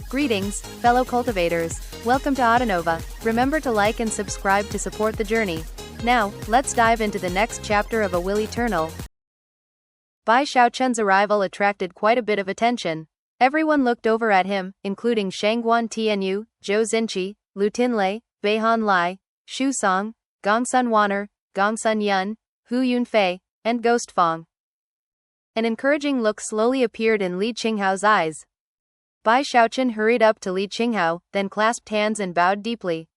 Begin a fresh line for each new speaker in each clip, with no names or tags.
Greetings, fellow cultivators. Welcome to Autonova. Remember to like and subscribe to support the journey. Now, let's dive into the next chapter of A Will Eternal. Bai Xiaochun's arrival attracted quite a bit of attention. Everyone looked over at him, including Shangguan Tianyu, Zhou Xinqi, Lu Tinlei, Beihan Lai, Xu Song, Gongsun Wan'er, Gongsun Yun, Hu Yunfei, and Ghost Fong. An encouraging look slowly appeared in Li Qinghao's eyes. Bai Xiaochun hurried up to Li Qinghao, then clasped hands and bowed deeply.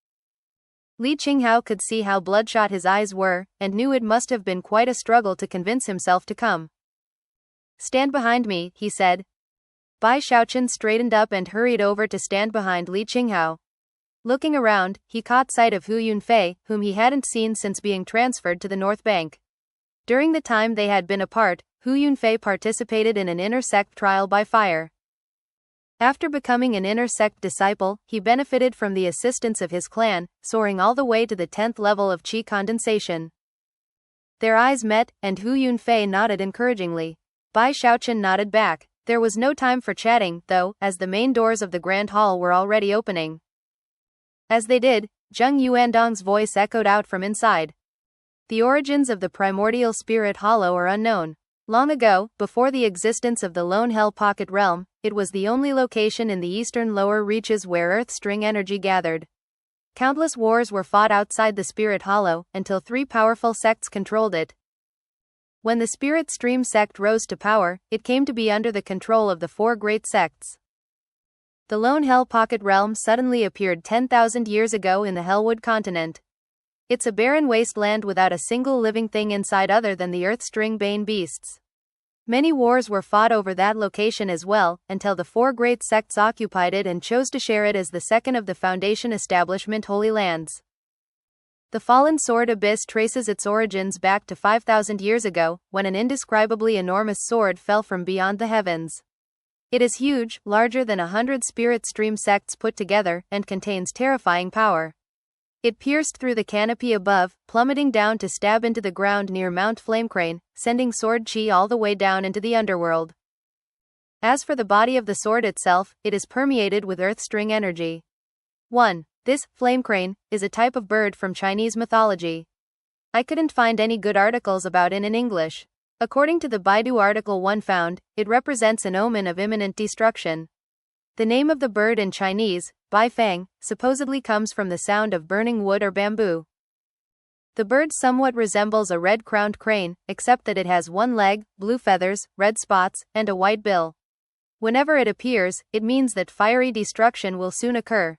Li Qinghao could see how bloodshot his eyes were, and knew it must have been quite a struggle to convince himself to come. "Stand behind me," he said. Bai Xiaochun straightened up and hurried over to stand behind Li Qinghao. Looking around, he caught sight of Hu Yunfei, whom he hadn't seen since being transferred to the North Bank. During the time they had been apart, Hu Yunfei participated in an inner sect trial by fire. After becoming an inner sect disciple, he benefited from the assistance of his clan, soaring all the way to the 10th level of qi condensation. Their eyes met, and Hu Yunfei nodded encouragingly. Bai Xiaochun nodded back. There was no time for chatting, though, as the main doors of the Grand Hall were already opening. As they did, Zheng Yuandong's voice echoed out from inside. The origins of the primordial spirit hollow are unknown. Long ago, before the existence of the Lone Hell Pocket Realm, it was the only location in the eastern lower reaches where earth string energy gathered. Countless wars were fought outside the spirit hollow, until 3 powerful sects controlled it. When the spirit stream sect rose to power, it came to be under the control of the 4 great sects. The Lone Hell Pocket Realm suddenly appeared 10,000 years ago in the Hellwood continent. It's a barren wasteland without a single living thing inside other than the Earthstring Bane beasts. Many wars were fought over that location as well, until the 4 great sects occupied it and chose to share it as the second of the Foundation Establishment Holy Lands. The Fallen Sword Abyss traces its origins back to 5,000 years ago, when an indescribably enormous sword fell from beyond the heavens. It is huge, larger than 100 spirit stream sects put together, and contains terrifying power. It pierced through the canopy above, plummeting down to stab into the ground near Mount Flamecrane, sending sword chi all the way down into the underworld. As for the body of the sword itself, it is permeated with earth-string energy. 1. This, Flamecrane, is a type of bird from Chinese mythology. I couldn't find any good articles about it in English. According to the Baidu article one found, it represents an omen of imminent destruction. The name of the bird in Chinese, Bai Fang, supposedly comes from the sound of burning wood or bamboo. The bird somewhat resembles a red-crowned crane, except that it has 1 leg, blue feathers, red spots, and a white bill. Whenever it appears, it means that fiery destruction will soon occur.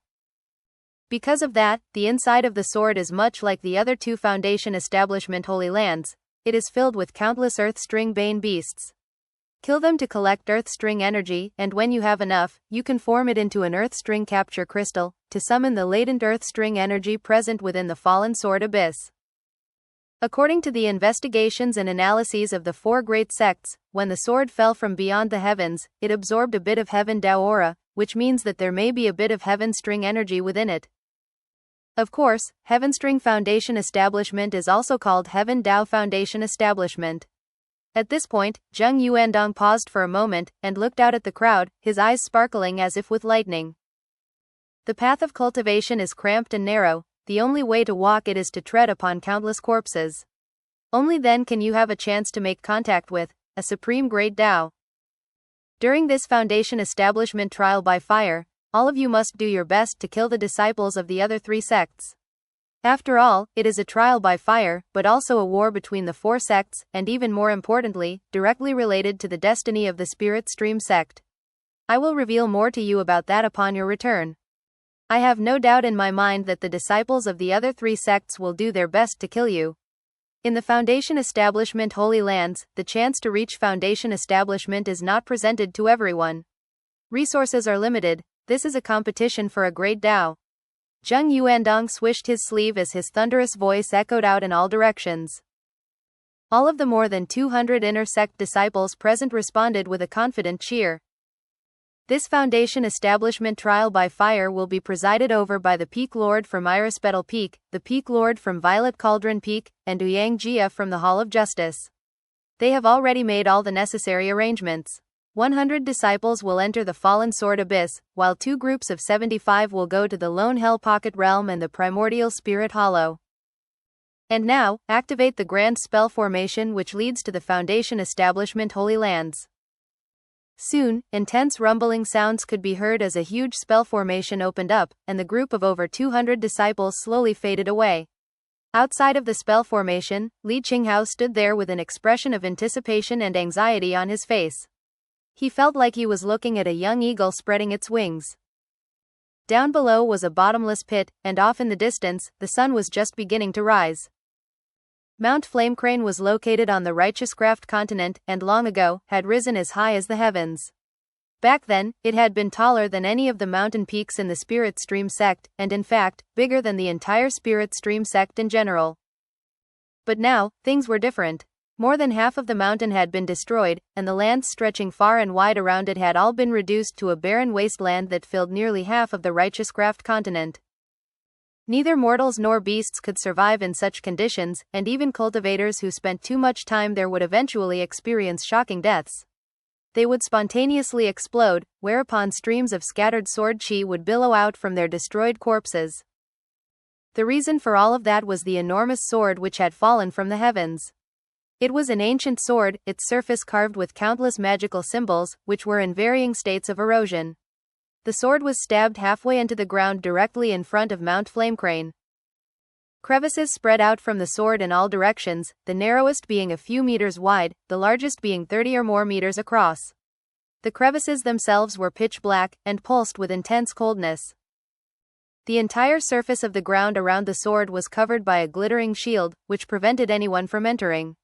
Because of that, the inside of the sword is much like the other 2 Foundation Establishment Holy Lands. It is filled with countless Earthstring Bane beasts. Kill them to collect Earthstring energy, and when you have enough, you can form it into an Earthstring capture crystal, to summon the latent Earthstring energy present within the Fallen Sword Abyss. According to the investigations and analyses of the 4 great sects, when the sword fell from beyond the heavens, it absorbed a bit of Heaven Dao aura, which means that there may be a bit of Heaven String energy within it. Of course, Heaven String Foundation Establishment is also called Heaven Dao Foundation Establishment. At this point, Zheng Yuandong paused for a moment, and looked out at the crowd, his eyes sparkling as if with lightning. The path of cultivation is cramped and narrow, the only way to walk it is to tread upon countless corpses. Only then can you have a chance to make contact with a supreme great Dao. During this Foundation Establishment trial by fire, all of you must do your best to kill the disciples of the other 3 sects. After all, it is a trial by fire, but also a war between the 4 sects, and even more importantly, directly related to the destiny of the Spirit Stream sect. I will reveal more to you about that upon your return. I have no doubt in my mind that the disciples of the other 3 sects will do their best to kill you. In the Foundation Establishment Holy Lands, the chance to reach Foundation Establishment is not presented to everyone. Resources are limited. This is a competition for a great Dao. Zheng Yuandong swished his sleeve as his thunderous voice echoed out in all directions. All of the more than 200 inner sect disciples present responded with a confident cheer. This Foundation Establishment trial by fire will be presided over by the Peak Lord from Iris Petal Peak, the Peak Lord from Violet Cauldron Peak, and Ouyang Jia from the Hall of Justice. They have already made all the necessary arrangements. 100 disciples will enter the fallen sword abyss, while 2 groups of 75 will go to the lone hell pocket realm and the primordial spirit hollow. And now, activate the grand spell formation which leads to the Foundation Establishment Holy Lands. Soon, intense rumbling sounds could be heard as a huge spell formation opened up, and the group of over 200 disciples slowly faded away. Outside of the spell formation, Li Qinghao stood there with an expression of anticipation and anxiety on his face. He felt like he was looking at a young eagle spreading its wings. Down below was a bottomless pit, and off in the distance, the sun was just beginning to rise. Mount Flamecrane was located on the Righteouscraft continent, and long ago, had risen as high as the heavens. Back then, it had been taller than any of the mountain peaks in the Spirit Stream sect, and in fact, bigger than the entire Spirit Stream sect in general. But now, things were different. More than half of the mountain had been destroyed, and the lands stretching far and wide around it had all been reduced to a barren wasteland that filled nearly half of the Righteouscraft continent. Neither mortals nor beasts could survive in such conditions, and even cultivators who spent too much time there would eventually experience shocking deaths. They would spontaneously explode, whereupon streams of scattered sword chi would billow out from their destroyed corpses. The reason for all of that was the enormous sword which had fallen from the heavens. It was an ancient sword, its surface carved with countless magical symbols, which were in varying states of erosion. The sword was stabbed halfway into the ground directly in front of Mount Flamecrane. Crevices spread out from the sword in all directions, the narrowest being a few meters wide, the largest being 30 or more meters across. The crevices themselves were pitch black, and pulsed with intense coldness. The entire surface of the ground around the sword was covered by a glittering shield, which prevented anyone from entering.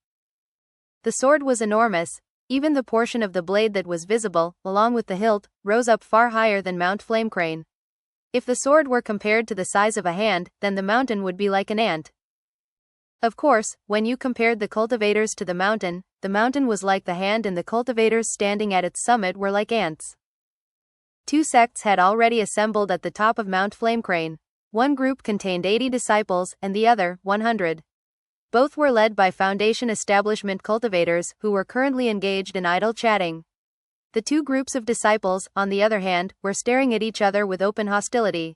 The sword was enormous. Even the portion of the blade that was visible, along with the hilt, rose up far higher than Mount Flamecrane. If the sword were compared to the size of a hand, then the mountain would be like an ant. Of course, when you compared the cultivators to the mountain was like the hand and the cultivators standing at its summit were like ants. 2 sects had already assembled at the top of Mount Flamecrane. One group contained 80 disciples, and the other, 100. Both were led by Foundation Establishment cultivators, who were currently engaged in idle chatting. The 2 groups of disciples, on the other hand, were staring at each other with open hostility.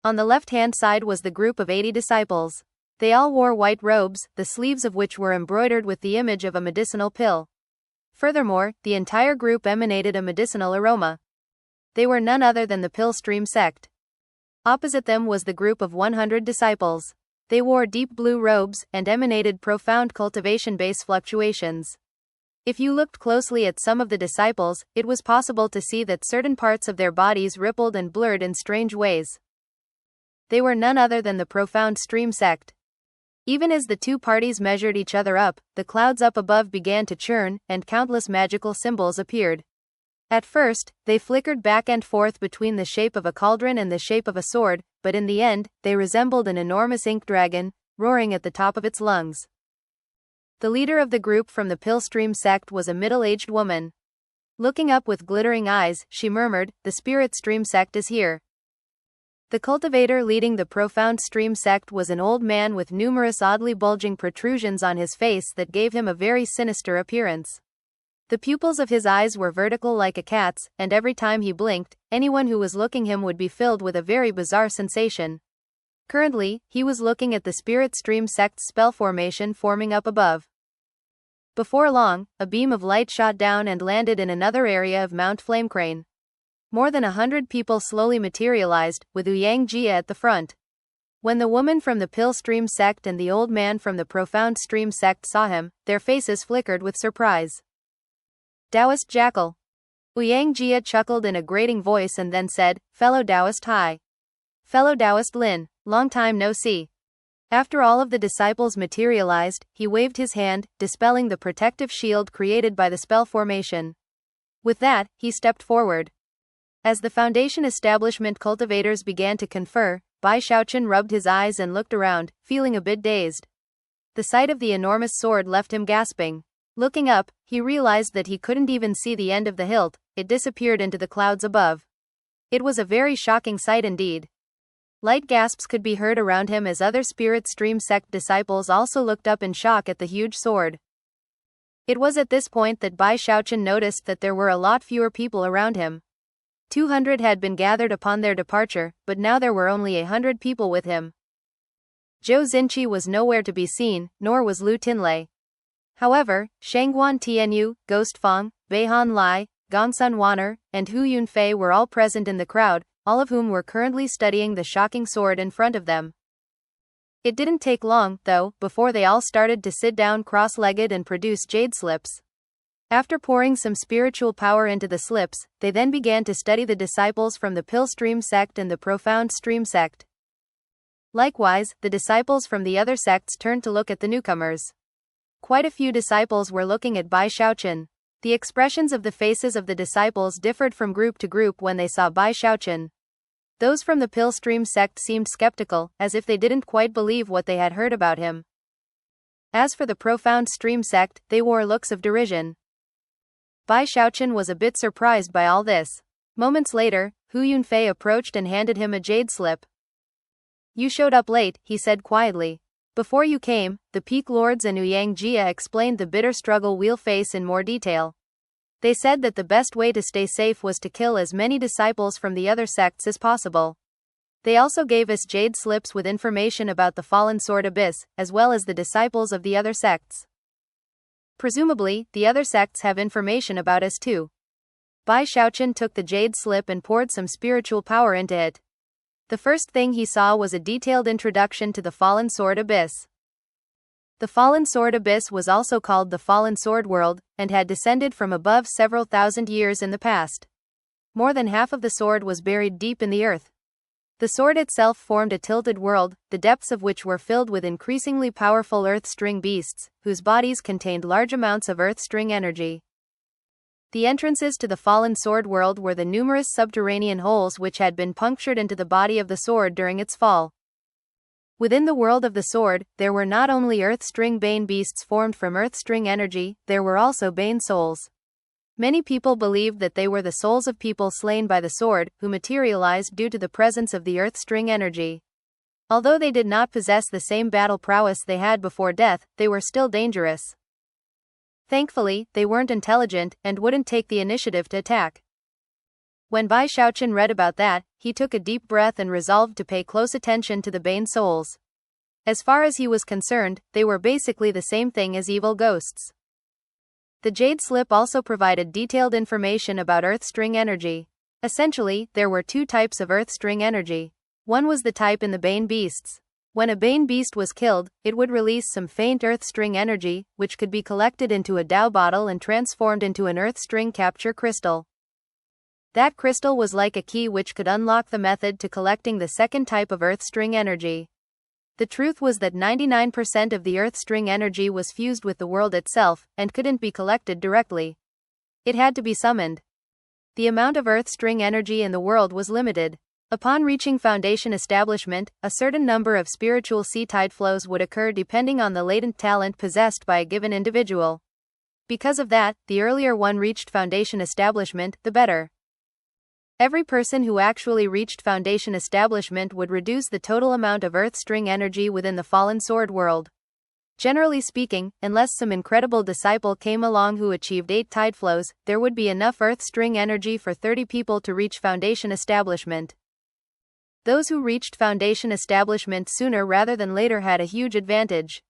On the left-hand side was the group of 80 disciples. They all wore white robes, the sleeves of which were embroidered with the image of a medicinal pill. Furthermore, the entire group emanated a medicinal aroma. They were none other than the Pill Stream sect. Opposite them was the group of 100 disciples. They wore deep blue robes, and emanated profound cultivation-based fluctuations. If you looked closely at some of the disciples, it was possible to see that certain parts of their bodies rippled and blurred in strange ways. They were none other than the Profound Stream sect. Even as the 2 parties measured each other up, the clouds up above began to churn, and countless magical symbols appeared. At first, they flickered back and forth between the shape of a cauldron and the shape of a sword, but in the end, they resembled an enormous ink dragon, roaring at the top of its lungs. The leader of the group from the Pill Stream sect was a middle-aged woman. Looking up with glittering eyes, she murmured, "The Spirit Stream sect is here." The cultivator leading the Profound Stream sect was an old man with numerous oddly bulging protrusions on his face that gave him a very sinister appearance. The pupils of his eyes were vertical like a cat's, and every time he blinked, anyone who was looking him would be filled with a very bizarre sensation. Currently, he was looking at the Spirit Stream sect's spell formation forming up above. Before long, a beam of light shot down and landed in another area of Mount Flamecrane. More than 100 people slowly materialized, with Ouyang Jia at the front. When the woman from the Pill Stream sect and the old man from the Profound Stream sect saw him, their faces flickered with surprise. "Taoist Jackal." Ouyang Jia chuckled in a grating voice and then said, "Fellow Taoist Hai. Fellow Taoist Lin, long time no see." After all of the disciples materialized, he waved his hand, dispelling the protective shield created by the spell formation. With that, he stepped forward. As the Foundation Establishment cultivators began to confer, Bai Xiaochun rubbed his eyes and looked around, feeling a bit dazed. The sight of the enormous sword left him gasping. Looking up, he realized that he couldn't even see the end of the hilt, it disappeared into the clouds above. It was a very shocking sight indeed. Light gasps could be heard around him as other Spirit Stream sect disciples also looked up in shock at the huge sword. It was at this point that Bai Xiaochun noticed that there were a lot fewer people around him. 200 had been gathered upon their departure, but now there were only 100 people with him. Zhou Xinqi was nowhere to be seen, nor was Lu Tinlei. However, Shangguan Tianyu, Ghost Fang, Beihan Lai, Gongsun Wan'er, and Hu Yunfei were all present in the crowd, all of whom were currently studying the shocking sword in front of them. It didn't take long, though, before they all started to sit down cross-legged and produce jade slips. After pouring some spiritual power into the slips, they then began to study the disciples from the Pill Stream sect and the Profound Stream sect. Likewise, the disciples from the other sects turned to look at the newcomers. Quite a few disciples were looking at Bai Xiaochun. The expressions of the faces of the disciples differed from group to group when they saw Bai Xiaochun. Those from the Pill Stream sect seemed skeptical, as if they didn't quite believe what they had heard about him. As for the Profound Stream sect, they wore looks of derision. Bai Xiaochun was a bit surprised by all this. Moments later, Hu Yunfei approached and handed him a jade slip. "You showed up late," he said quietly. "Before you came, the Peak Lords and Ouyang Jia explained the bitter struggle we'll face in more detail. They said that the best way to stay safe was to kill as many disciples from the other sects as possible. They also gave us jade slips with information about the Fallen Sword Abyss, as well as the disciples of the other sects. Presumably, the other sects have information about us too." Bai Xiaochun took the jade slip and poured some spiritual power into it. The first thing he saw was a detailed introduction to the Fallen Sword Abyss. The Fallen Sword Abyss was also called the Fallen Sword World, and had descended from above several thousand years in the past. More than half of the sword was buried deep in the earth. The sword itself formed a tilted world, the depths of which were filled with increasingly powerful earth string beasts, whose bodies contained large amounts of earth string energy. The entrances to the Fallen Sword World were the numerous subterranean holes which had been punctured into the body of the sword during its fall. Within the world of the sword, there were not only earth string bane beasts formed from earth string energy, there were also bane souls. Many people believed that they were the souls of people slain by the sword, who materialized due to the presence of the earth string energy. Although they did not possess the same battle prowess they had before death, they were still dangerous. Thankfully, they weren't intelligent, and wouldn't take the initiative to attack. When Bai Xiaochun read about that, he took a deep breath and resolved to pay close attention to the Bane souls. As far as he was concerned, they were basically the same thing as evil ghosts. The jade slip also provided detailed information about earth string energy. Essentially, there were two types of earth string energy. One was the type in the Bane beasts. When a Bane beast was killed, it would release some faint earth string energy, which could be collected into a Dao bottle and transformed into an earth string capture crystal. That crystal was like a key which could unlock the method to collecting the second type of earth string energy. The truth was that 99% of the earth string energy was fused with the world itself, and couldn't be collected directly. It had to be summoned. The amount of earth string energy in the world was limited. Upon reaching Foundation establishment, a certain number of spiritual sea tide flows would occur depending on the latent talent possessed by a given individual. Because of that, the earlier one reached Foundation establishment, the better. Every person who actually reached Foundation establishment would reduce the total amount of earth string energy within the Fallen Sword world. Generally speaking, unless some incredible disciple came along who achieved 8 tide flows, there would be enough earth string energy for 30 people to reach Foundation establishment. Those who reached Foundation establishment sooner rather than later had a huge advantage.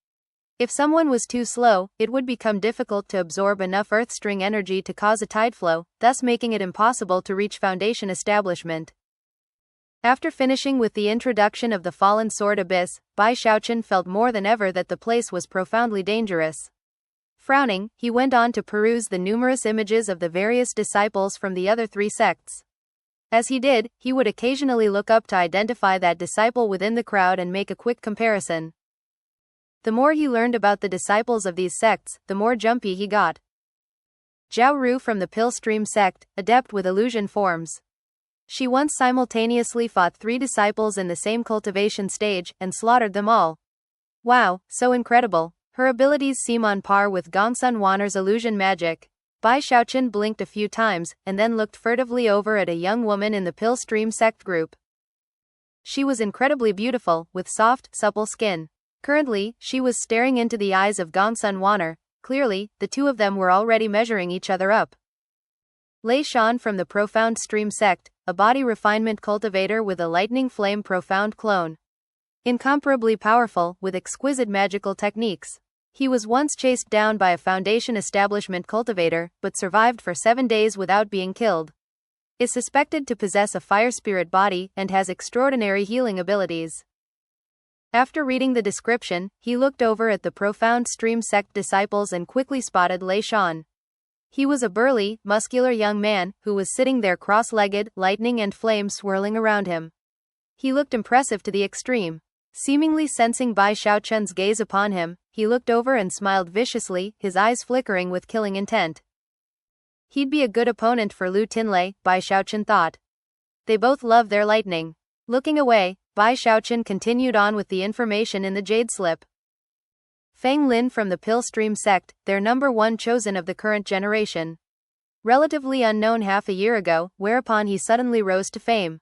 If someone was too slow, it would become difficult to absorb enough earth string energy to cause a tide flow, thus making it impossible to reach Foundation establishment. After finishing with the introduction of the Fallen Sword Abyss, Bai Xiaochun felt more than ever that the place was profoundly dangerous. Frowning, he went on to peruse the numerous images of the various disciples from the other 3 sects. As he did, he would occasionally look up to identify that disciple within the crowd and make a quick comparison. The more he learned about the disciples of these sects, the more jumpy he got. Zhao Ru from the Pill Stream sect, adept with illusion forms. She once simultaneously fought 3 disciples in the same cultivation stage, and slaughtered them all. Wow, so incredible. Her abilities seem on par with Gongsun Wan'er's illusion magic. Bai Xiaochun blinked a few times, and then looked furtively over at a young woman in the Pill Stream sect group. She was incredibly beautiful, with soft, supple skin. Currently, she was staring into the eyes of Gongsun Wan'er, Clearly, the two of them were already measuring each other up. Lei Shan from the Profound Stream sect, a body refinement cultivator with a lightning flame profound clone. Incomparably powerful, with exquisite magical techniques. He was once chased down by a Foundation establishment cultivator, but survived for 7 days without being killed. Is suspected to possess a fire spirit body and has extraordinary healing abilities. After reading the description, he looked over at the Profound Stream sect disciples and quickly spotted Lei Shan. He was a burly, muscular young man who was sitting there cross-legged, lightning and flame swirling around him. He looked impressive to the extreme. Seemingly sensing Bai Xiaochun's gaze upon him, he looked over and smiled viciously, his eyes flickering with killing intent. He'd be a good opponent for Lu Tinlei, Bai Xiaochun thought. They both love their lightning. Looking away, Bai Xiaochun continued on with the information in the jade slip. Fang Lin from the Pill Stream sect, their #1 chosen of the current generation. Relatively unknown half a year ago, whereupon he suddenly rose to fame.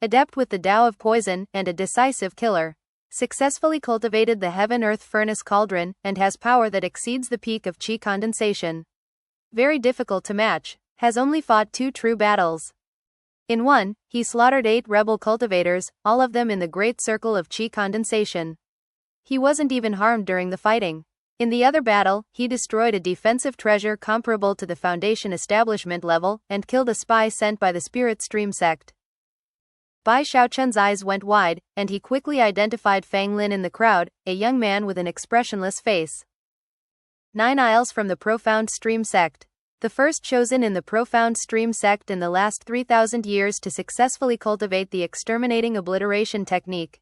Adept with the Tao of Poison, and a decisive killer. Successfully cultivated the Heaven-Earth Furnace Cauldron, and has power that exceeds the peak of Qi condensation. Very difficult to match, has only fought 2 true battles. In one, he slaughtered 8 rebel cultivators, all of them in the great circle of Qi condensation. He wasn't even harmed during the fighting. In the other battle, he destroyed a defensive treasure comparable to the Foundation establishment level, and killed a spy sent by the Spirit Stream sect. Bai Xiaochun's eyes went wide, and he quickly identified Fang Lin in the crowd, a young man with an expressionless face. 9 Isles from the Profound Stream sect. The first chosen in the Profound Stream sect in the last 3,000 years to successfully cultivate the exterminating obliteration technique.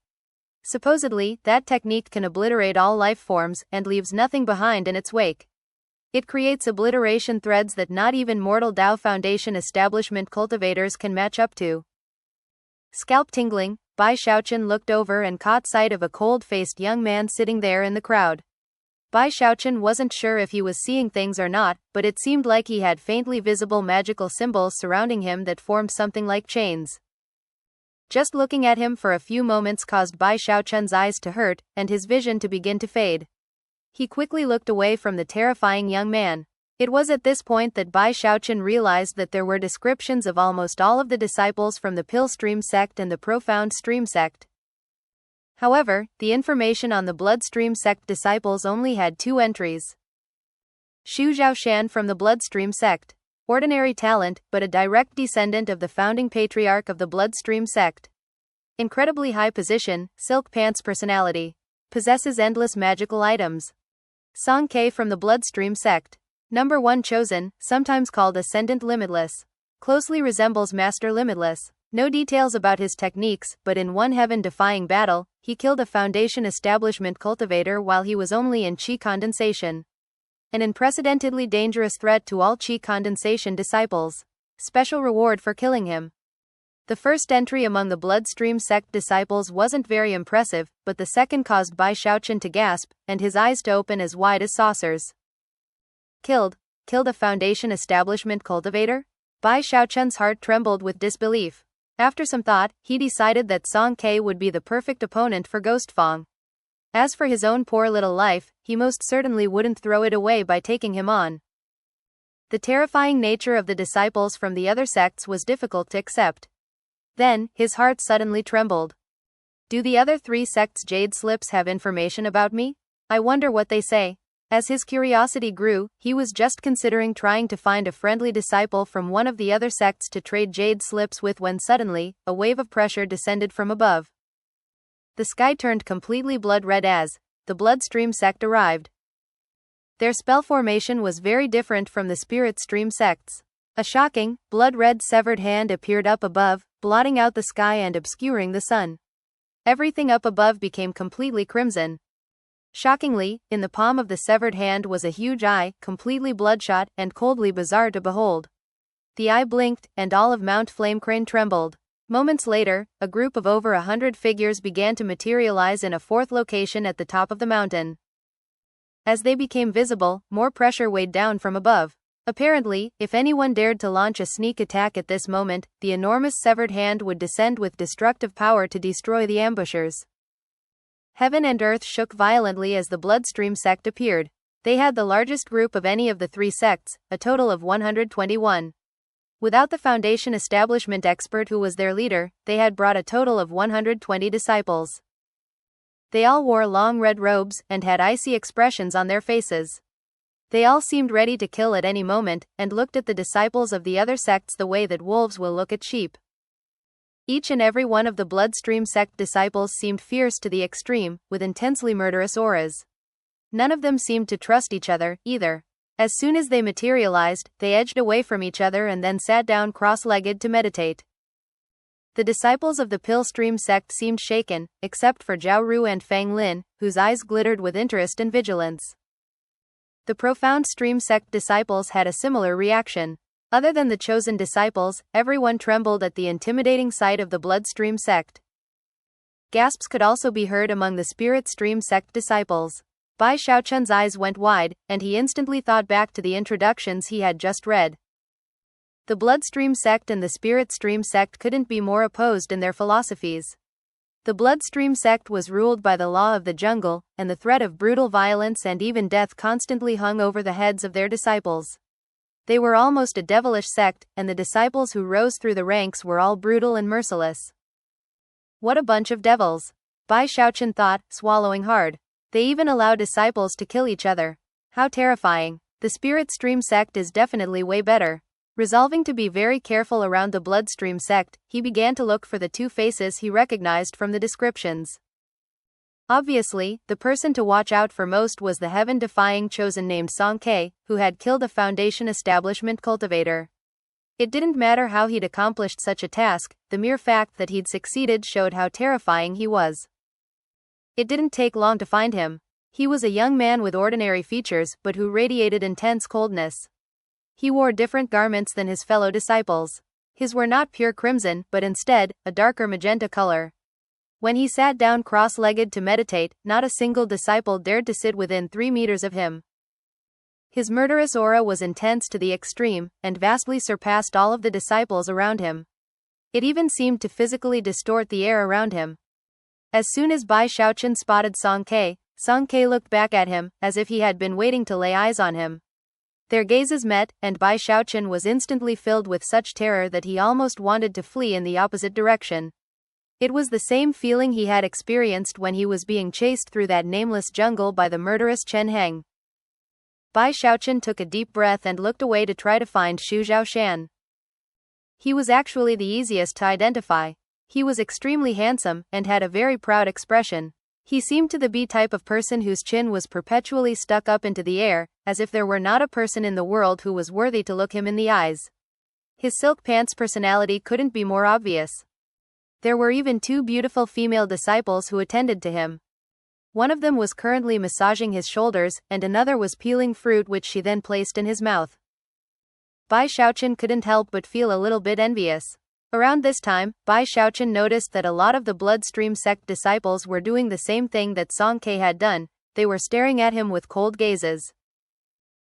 Supposedly, that technique can obliterate all life forms and leaves nothing behind in its wake. It creates obliteration threads that not even mortal Tao Foundation establishment cultivators can match up to. Scalp tingling, Bai Xiaochun looked over and caught sight of a cold-faced young man sitting there in the crowd. Bai Xiaochun wasn't sure if he was seeing things or not, but it seemed like he had faintly visible magical symbols surrounding him that formed something like chains. Just looking at him for a few moments caused Bai Xiaochun's eyes to hurt, and his vision to begin to fade. He quickly looked away from the terrifying young man. It was at this point that Bai Xiaochun realized that there were descriptions of almost all of the disciples from the Pill Stream sect and the Profound Stream sect. However, the information on the Bloodstream sect disciples only had 2 entries. Xu Zhaoshan from the Bloodstream sect. Ordinary talent, but a direct descendant of the founding patriarch of the Bloodstream sect. Incredibly high position, silk pants personality. Possesses endless magical items. Song Ke from the Bloodstream sect. #1 chosen, sometimes called Ascendant Limitless. Closely resembles Master Limitless. No details about his techniques, but in one heaven-defying battle, he killed a Foundation establishment cultivator while he was only in Qi condensation. An unprecedentedly dangerous threat to all Qi condensation disciples. Special reward for killing him. The first entry among the Bloodstream sect disciples wasn't very impressive, but the second caused Bai Xiaochun to gasp, and his eyes to open as wide as saucers. Killed a Foundation establishment cultivator? Bai Xiaochun's heart trembled with disbelief. After some thought, he decided that Song Ke would be the perfect opponent for Ghostfang. As for his own poor little life, he most certainly wouldn't throw it away by taking him on. The terrifying nature of the disciples from the other sects was difficult to accept. Then, his heart suddenly trembled. Do the other 3 sects' jade slips have information about me? I wonder what they say. As his curiosity grew, he was just considering trying to find a friendly disciple from one of the other sects to trade jade slips with when suddenly, a wave of pressure descended from above. The sky turned completely blood-red as the Bloodstream sect arrived. Their spell formation was very different from the Spirit Stream sects. A shocking, blood-red severed hand appeared up above, blotting out the sky and obscuring the sun. Everything up above became completely crimson. Shockingly, in the palm of the severed hand was a huge eye, completely bloodshot and coldly bizarre to behold. The eye blinked, and all of Mount Flamecrane trembled. Moments later, a group of over 100 figures began to materialize in a 4th location at the top of the mountain. As they became visible, more pressure weighed down from above. Apparently, if anyone dared to launch a sneak attack at this moment, the enormous severed hand would descend with destructive power to destroy the ambushers. Heaven and earth shook violently as the Bloodstream sect appeared. They had the largest group of any of the three sects, a total of 121. Without the foundation establishment expert who was their leader, they had brought a total of 120 disciples. They all wore long red robes and had icy expressions on their faces. They all seemed ready to kill at any moment, and looked at the disciples of the other sects the way that wolves will look at sheep. Each and every one of the bloodstream sect disciples seemed fierce to the extreme, with intensely murderous auras. None of them seemed to trust each other, either. As soon as they materialized, they edged away from each other and then sat down cross-legged to meditate. The disciples of the pill stream sect seemed shaken, except for Zhao Ru and Fang Lin, whose eyes glittered with interest and vigilance. The profound stream sect disciples had a similar reaction. Other than the chosen disciples, everyone trembled at the intimidating sight of the bloodstream sect. Gasps could also be heard among the spirit stream sect disciples. Bai Xiaochun's eyes went wide, and he instantly thought back to the introductions he had just read. The bloodstream sect and the spirit stream sect couldn't be more opposed in their philosophies. The bloodstream sect was ruled by the law of the jungle, and the threat of brutal violence and even death constantly hung over the heads of their disciples. They were almost a devilish sect, and the disciples who rose through the ranks were all brutal and merciless. What a bunch of devils! Bai Xiaochun thought, swallowing hard. They even allow disciples to kill each other. How terrifying. The spirit stream sect is definitely way better. Resolving to be very careful around the bloodstream sect, he began to look for the two faces he recognized from the descriptions. Obviously, the person to watch out for most was the heaven-defying chosen named Song Ke, who had killed a foundation establishment cultivator. It didn't matter how he'd accomplished such a task, the mere fact that he'd succeeded showed how terrifying he was. It didn't take long to find him. He was a young man with ordinary features, but who radiated intense coldness. He wore different garments than his fellow disciples. His were not pure crimson, but instead, a darker magenta color. When he sat down cross-legged to meditate, not a single disciple dared to sit within 3 meters of him. His murderous aura was intense to the extreme, and vastly surpassed all of the disciples around him. It even seemed to physically distort the air around him. As soon as Bai Xiaochun spotted Song Ke looked back at him, as if he had been waiting to lay eyes on him. Their gazes met, and Bai Xiaochun was instantly filled with such terror that he almost wanted to flee in the opposite direction. It was the same feeling he had experienced when he was being chased through that nameless jungle by the murderous Chen Heng. Bai Xiaochun took a deep breath and looked away to try to find Xu Zhaoshan. He was actually the easiest to identify. He was extremely handsome, and had a very proud expression. He seemed to the B type of person whose chin was perpetually stuck up into the air, as if there were not a person in the world who was worthy to look him in the eyes. His silk pants personality couldn't be more obvious. There were even 2 beautiful female disciples who attended to him. One of them was currently massaging his shoulders, and another was peeling fruit which she then placed in his mouth. Bai Xiaochun couldn't help but feel a little bit envious. Around this time, Bai Xiaochun noticed that a lot of the bloodstream sect disciples were doing the same thing that Song Ke had done. They were staring at him with cold gazes.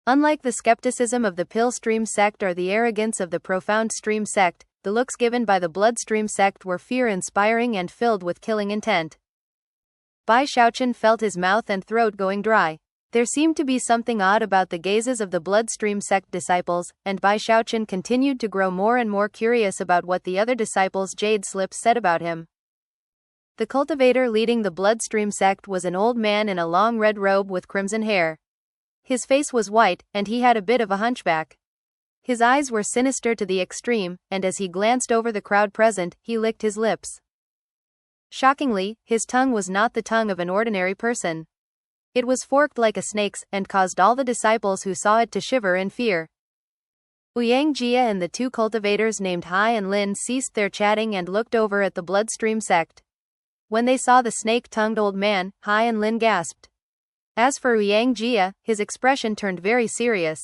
Unlike the skepticism of the pill stream sect or the arrogance of the profound stream sect, the looks given by the bloodstream sect were fear-inspiring and filled with killing intent. Bai Xiaochun felt his mouth and throat going dry. There seemed to be something odd about the gazes of the bloodstream sect disciples, and Bai Xiaochun continued to grow more and more curious about what the other disciples' jade slips said about him. The cultivator leading the bloodstream sect was an old man in a long red robe with crimson hair. His face was white, and he had a bit of a hunchback. His eyes were sinister to the extreme, and as he glanced over the crowd present, he licked his lips. Shockingly, his tongue was not the tongue of an ordinary person. It was forked like a snake's, and caused all the disciples who saw it to shiver in fear. Ouyang Jia and the 2 cultivators named Hai and Lin ceased their chatting and looked over at the bloodstream sect. When they saw the snake-tongued old man, Hai and Lin gasped. As for Ouyang Jia, his expression turned very serious.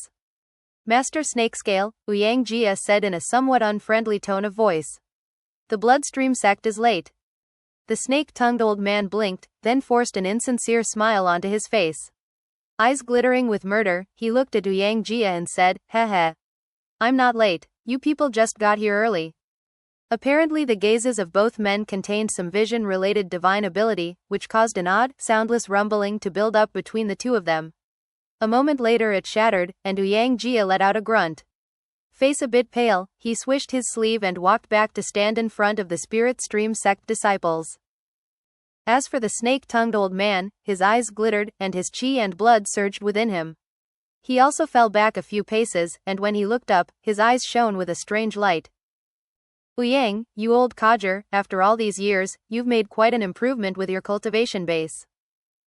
Master Snakescale, Ouyang Jia said in a somewhat unfriendly tone of voice. The bloodstream sect is late. The snake-tongued old man blinked, then forced an insincere smile onto his face. Eyes glittering with murder, he looked at Ouyang Jia and said, "Heh. I'm not late, you people just got here early." Apparently the gazes of both men contained some vision-related divine ability, which caused an odd, soundless rumbling to build up between the two of them. A moment later it shattered, and Yang Jia let out a grunt. Face a bit pale, he swished his sleeve and walked back to stand in front of the Spirit Stream sect disciples. As for the snake-tongued old man, his eyes glittered, and his chi and blood surged within him. He also fell back a few paces, and when he looked up, his eyes shone with a strange light. Yang, you old codger, after all these years, you've made quite an improvement with your cultivation base.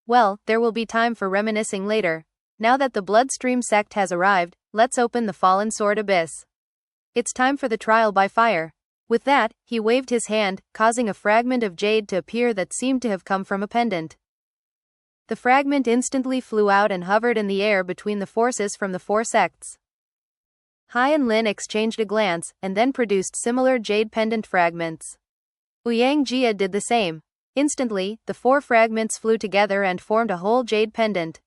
Well, there will be time for reminiscing later. Now that the Bloodstream sect has arrived, let's open the Fallen Sword Abyss. It's time for the trial by fire. With that, he waved his hand, causing a fragment of jade to appear that seemed to have come from a pendant. The fragment instantly flew out and hovered in the air between the forces from the four sects. Hai and Lin exchanged a glance, and then produced similar jade pendant fragments. Yang Jia did the same. Instantly, the four fragments flew together and formed a whole jade pendant.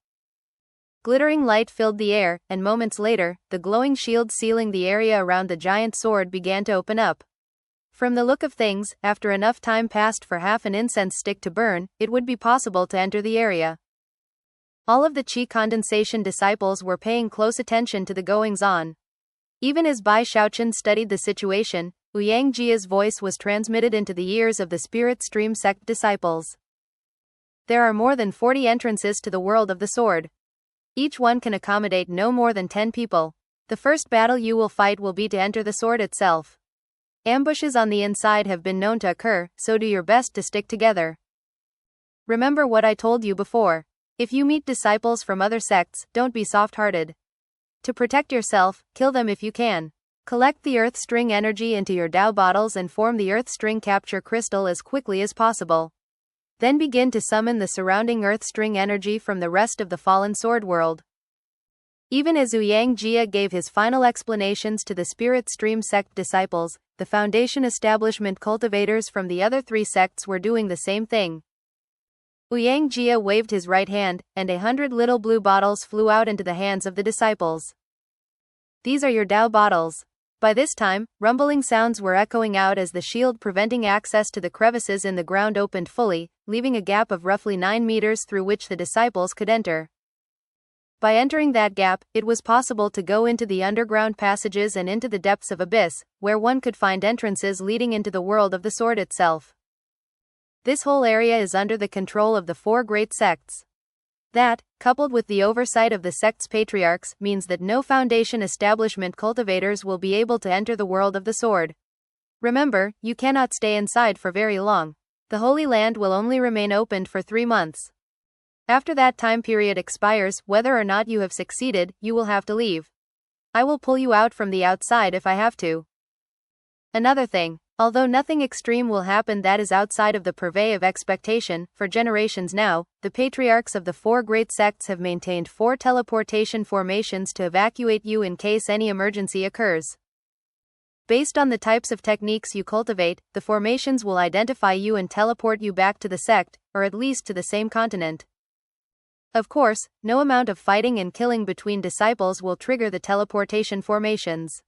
Glittering light filled the air, and moments later, the glowing shield sealing the area around the giant sword began to open up. From the look of things, after enough time passed for half an incense stick to burn, it would be possible to enter the area. All of the Qi condensation disciples were paying close attention to the goings-on. Even as Bai Xiaochun studied the situation, Yang Jia's voice was transmitted into the ears of the Spirit Stream sect disciples. There are more than 40 entrances to the world of the sword. Each one can accommodate no more than 10 people. The first battle you will fight will be to enter the sword itself. Ambushes on the inside have been known to occur, so do your best to stick together. Remember what I told you before. If you meet disciples from other sects, don't be soft-hearted. To protect yourself, kill them if you can. Collect the earth string energy into your Dao bottles and form the earth string capture crystal as quickly as possible. Then begin to summon the surrounding earth string energy from the rest of the fallen sword world. Even as Yang Jia gave his final explanations to the Spirit Stream sect disciples, the Foundation establishment cultivators from the other three sects were doing the same thing. Yang Jia waved his right hand, and 100 little blue bottles flew out into the hands of the disciples. These are your Dao bottles. By this time, rumbling sounds were echoing out as the shield preventing access to the crevices in the ground opened fully, leaving a gap of roughly 9 meters through which the disciples could enter. By entering that gap, it was possible to go into the underground passages and into the depths of abyss, where one could find entrances leading into the world of the sword itself. This whole area is under the control of the four great sects. That, coupled with the oversight of the sect's patriarchs, means that no Foundation establishment cultivators will be able to enter the world of the sword. Remember, you cannot stay inside for very long. The Holy Land will only remain opened for 3 months. After that time period expires, whether or not you have succeeded, you will have to leave. I will pull you out from the outside if I have to. Another thing. Although nothing extreme will happen that is outside of the purvey of expectation, for generations now, the patriarchs of the four great sects have maintained 4 teleportation formations to evacuate you in case any emergency occurs. Based on the types of techniques you cultivate, the formations will identify you and teleport you back to the sect, or at least to the same continent. Of course, no amount of fighting and killing between disciples will trigger the teleportation formations.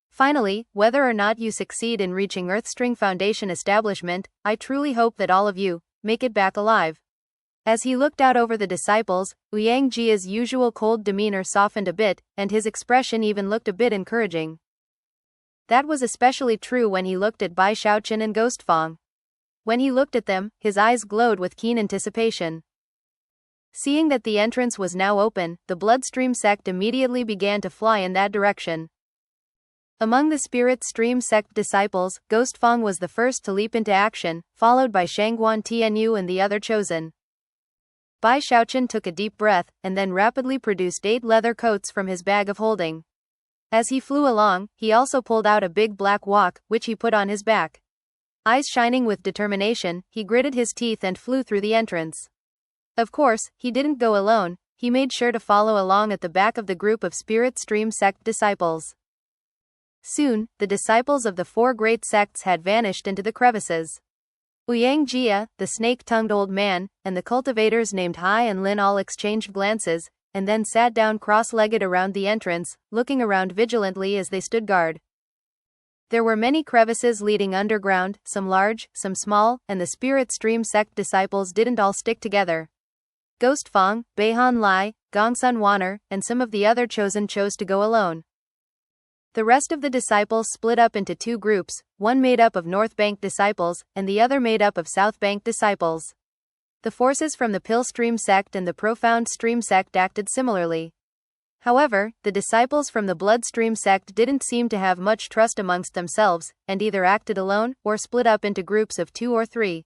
Finally, whether or not you succeed in reaching Earthstring Foundation establishment, I truly hope that all of you make it back alive. As he looked out over the disciples, Yang Jia's usual cold demeanor softened a bit, and his expression even looked a bit encouraging. That was especially true when he looked at Bai Xiaochun and Ghostfang. When he looked at them, his eyes glowed with keen anticipation. Seeing that the entrance was now open, the Bloodstream sect immediately began to fly in that direction. Among the Spirit Stream sect disciples, Ghostfang was the first to leap into action, followed by Shangguan Tianyu and the other chosen. Bai Xiaochun took a deep breath, and then rapidly produced 8 leather coats from his bag of holding. As he flew along, he also pulled out a big black wok, which he put on his back. Eyes shining with determination, he gritted his teeth and flew through the entrance. Of course, he didn't go alone, he made sure to follow along at the back of the group of Spirit Stream sect disciples. Soon, the disciples of the 4 great sects had vanished into the crevices. Yang Jia, the snake-tongued old man, and the cultivators named Hai and Lin all exchanged glances, and then sat down cross-legged around the entrance, looking around vigilantly as they stood guard. There were many crevices leading underground, some large, some small, and the Spirit Stream sect disciples didn't all stick together. Ghostfang, Beihan Lai, Gongsun Waner, and some of the other chosen chose to go alone. The rest of the disciples split up into two groups, one made up of North Bank disciples, and the other made up of South Bank disciples. The forces from the Pill Stream sect and the Profound Stream sect acted similarly. However, the disciples from the Bloodstream sect didn't seem to have much trust amongst themselves, and either acted alone, or split up into groups of 2 or 3.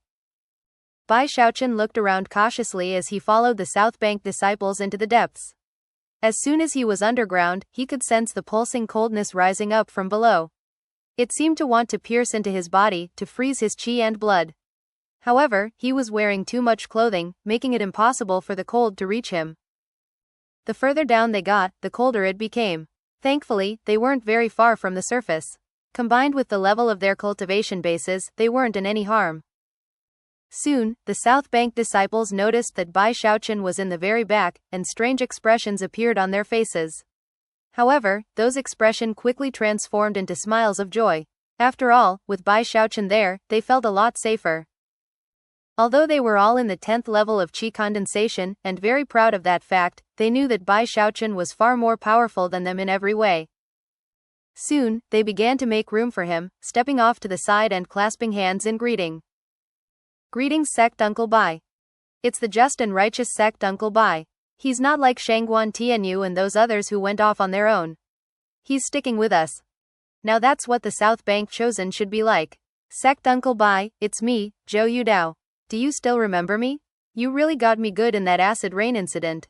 Bai Xiaochun looked around cautiously as he followed the South Bank disciples into the depths. As soon as he was underground, he could sense the pulsing coldness rising up from below. It seemed to want to pierce into his body, to freeze his qi and blood. However, he was wearing too much clothing, making it impossible for the cold to reach him. The further down they got, the colder it became. Thankfully, they weren't very far from the surface. Combined with the level of their cultivation bases, they weren't in any harm. Soon, the South Bank disciples noticed that Bai Xiaochun was in the very back, and strange expressions appeared on their faces. However, those expressions quickly transformed into smiles of joy. After all, with Bai Xiaochun there, they felt a lot safer. Although they were all in the 10th level of qi condensation, and very proud of that fact, they knew that Bai Xiaochun was far more powerful than them in every way. Soon, they began to make room for him, stepping off to the side and clasping hands in greeting. Greetings, sect Uncle Bai. It's the just and righteous sect Uncle Bai. He's not like Shangguan Tianyu and those others who went off on their own. He's sticking with us. Now that's what the South Bank chosen should be like. Sect Uncle Bai, it's me, Zhou Yudao. Do you still remember me? You really got me good in that acid rain incident.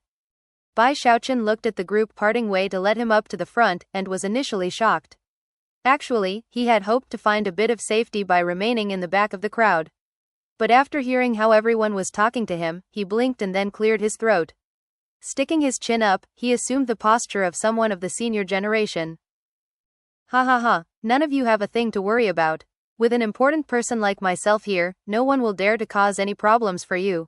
Bai Xiaochun looked at the group parting way to let him up to the front, and was initially shocked. Actually, he had hoped to find a bit of safety by remaining in the back of the crowd. But after hearing how everyone was talking to him, he blinked and then cleared his throat. Sticking his chin up, he assumed the posture of someone of the senior generation. Ha ha ha, none of you have a thing to worry about. With an important person like myself here, no one will dare to cause any problems for you.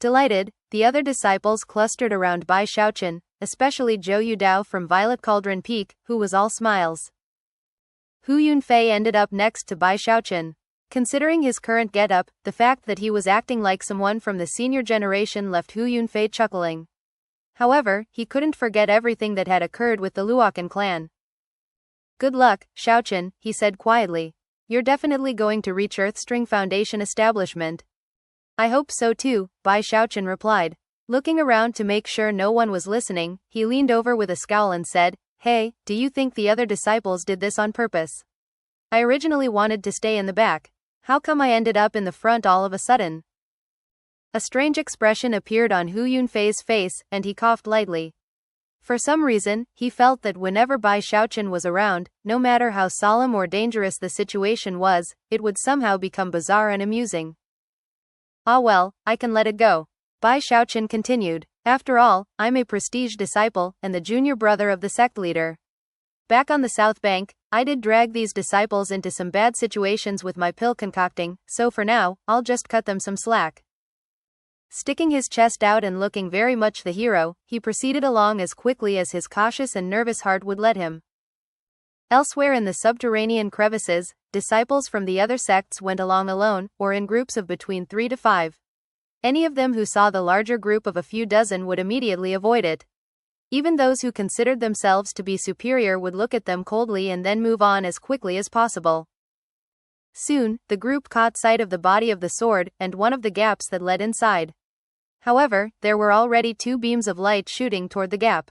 Delighted, the other disciples clustered around Bai Xiaochun, especially Zhou Yudao from Violet Cauldron Peak, who was all smiles. Hu Yunfei ended up next to Bai Xiaochun. Considering his current getup, the fact that he was acting like someone from the senior generation left Hu Yunfei chuckling. However, he couldn't forget everything that had occurred with the Luokan clan. Good luck, Xiaochun, he said quietly. You're definitely going to reach Earthstring Foundation establishment. I hope so too, Bai Xiaochun replied. Looking around to make sure no one was listening, he leaned over with a scowl and said, Hey, do you think the other disciples did this on purpose? I originally wanted to stay in the back. How come I ended up in the front all of a sudden? A strange expression appeared on Hu Yunfei's face, and he coughed lightly. For some reason, he felt that whenever Bai Xiaochun was around, no matter how solemn or dangerous the situation was, it would somehow become bizarre and amusing. Ah well, I can let it go. Bai Xiaochun continued. After all, I'm a prestige disciple, and the junior brother of the sect leader. Back on the South Bank, I did drag these disciples into some bad situations with my pill concocting, so for now, I'll just cut them some slack. Sticking his chest out and looking very much the hero, he proceeded along as quickly as his cautious and nervous heart would let him. Elsewhere in the subterranean crevices, disciples from the other sects went along alone, or in groups of between 3 to 5. Any of them who saw the larger group of a few dozen would immediately avoid it. Even those who considered themselves to be superior would look at them coldly and then move on as quickly as possible. Soon, the group caught sight of the body of the sword, and one of the gaps that led inside. However, there were already 2 beams of light shooting toward the gap.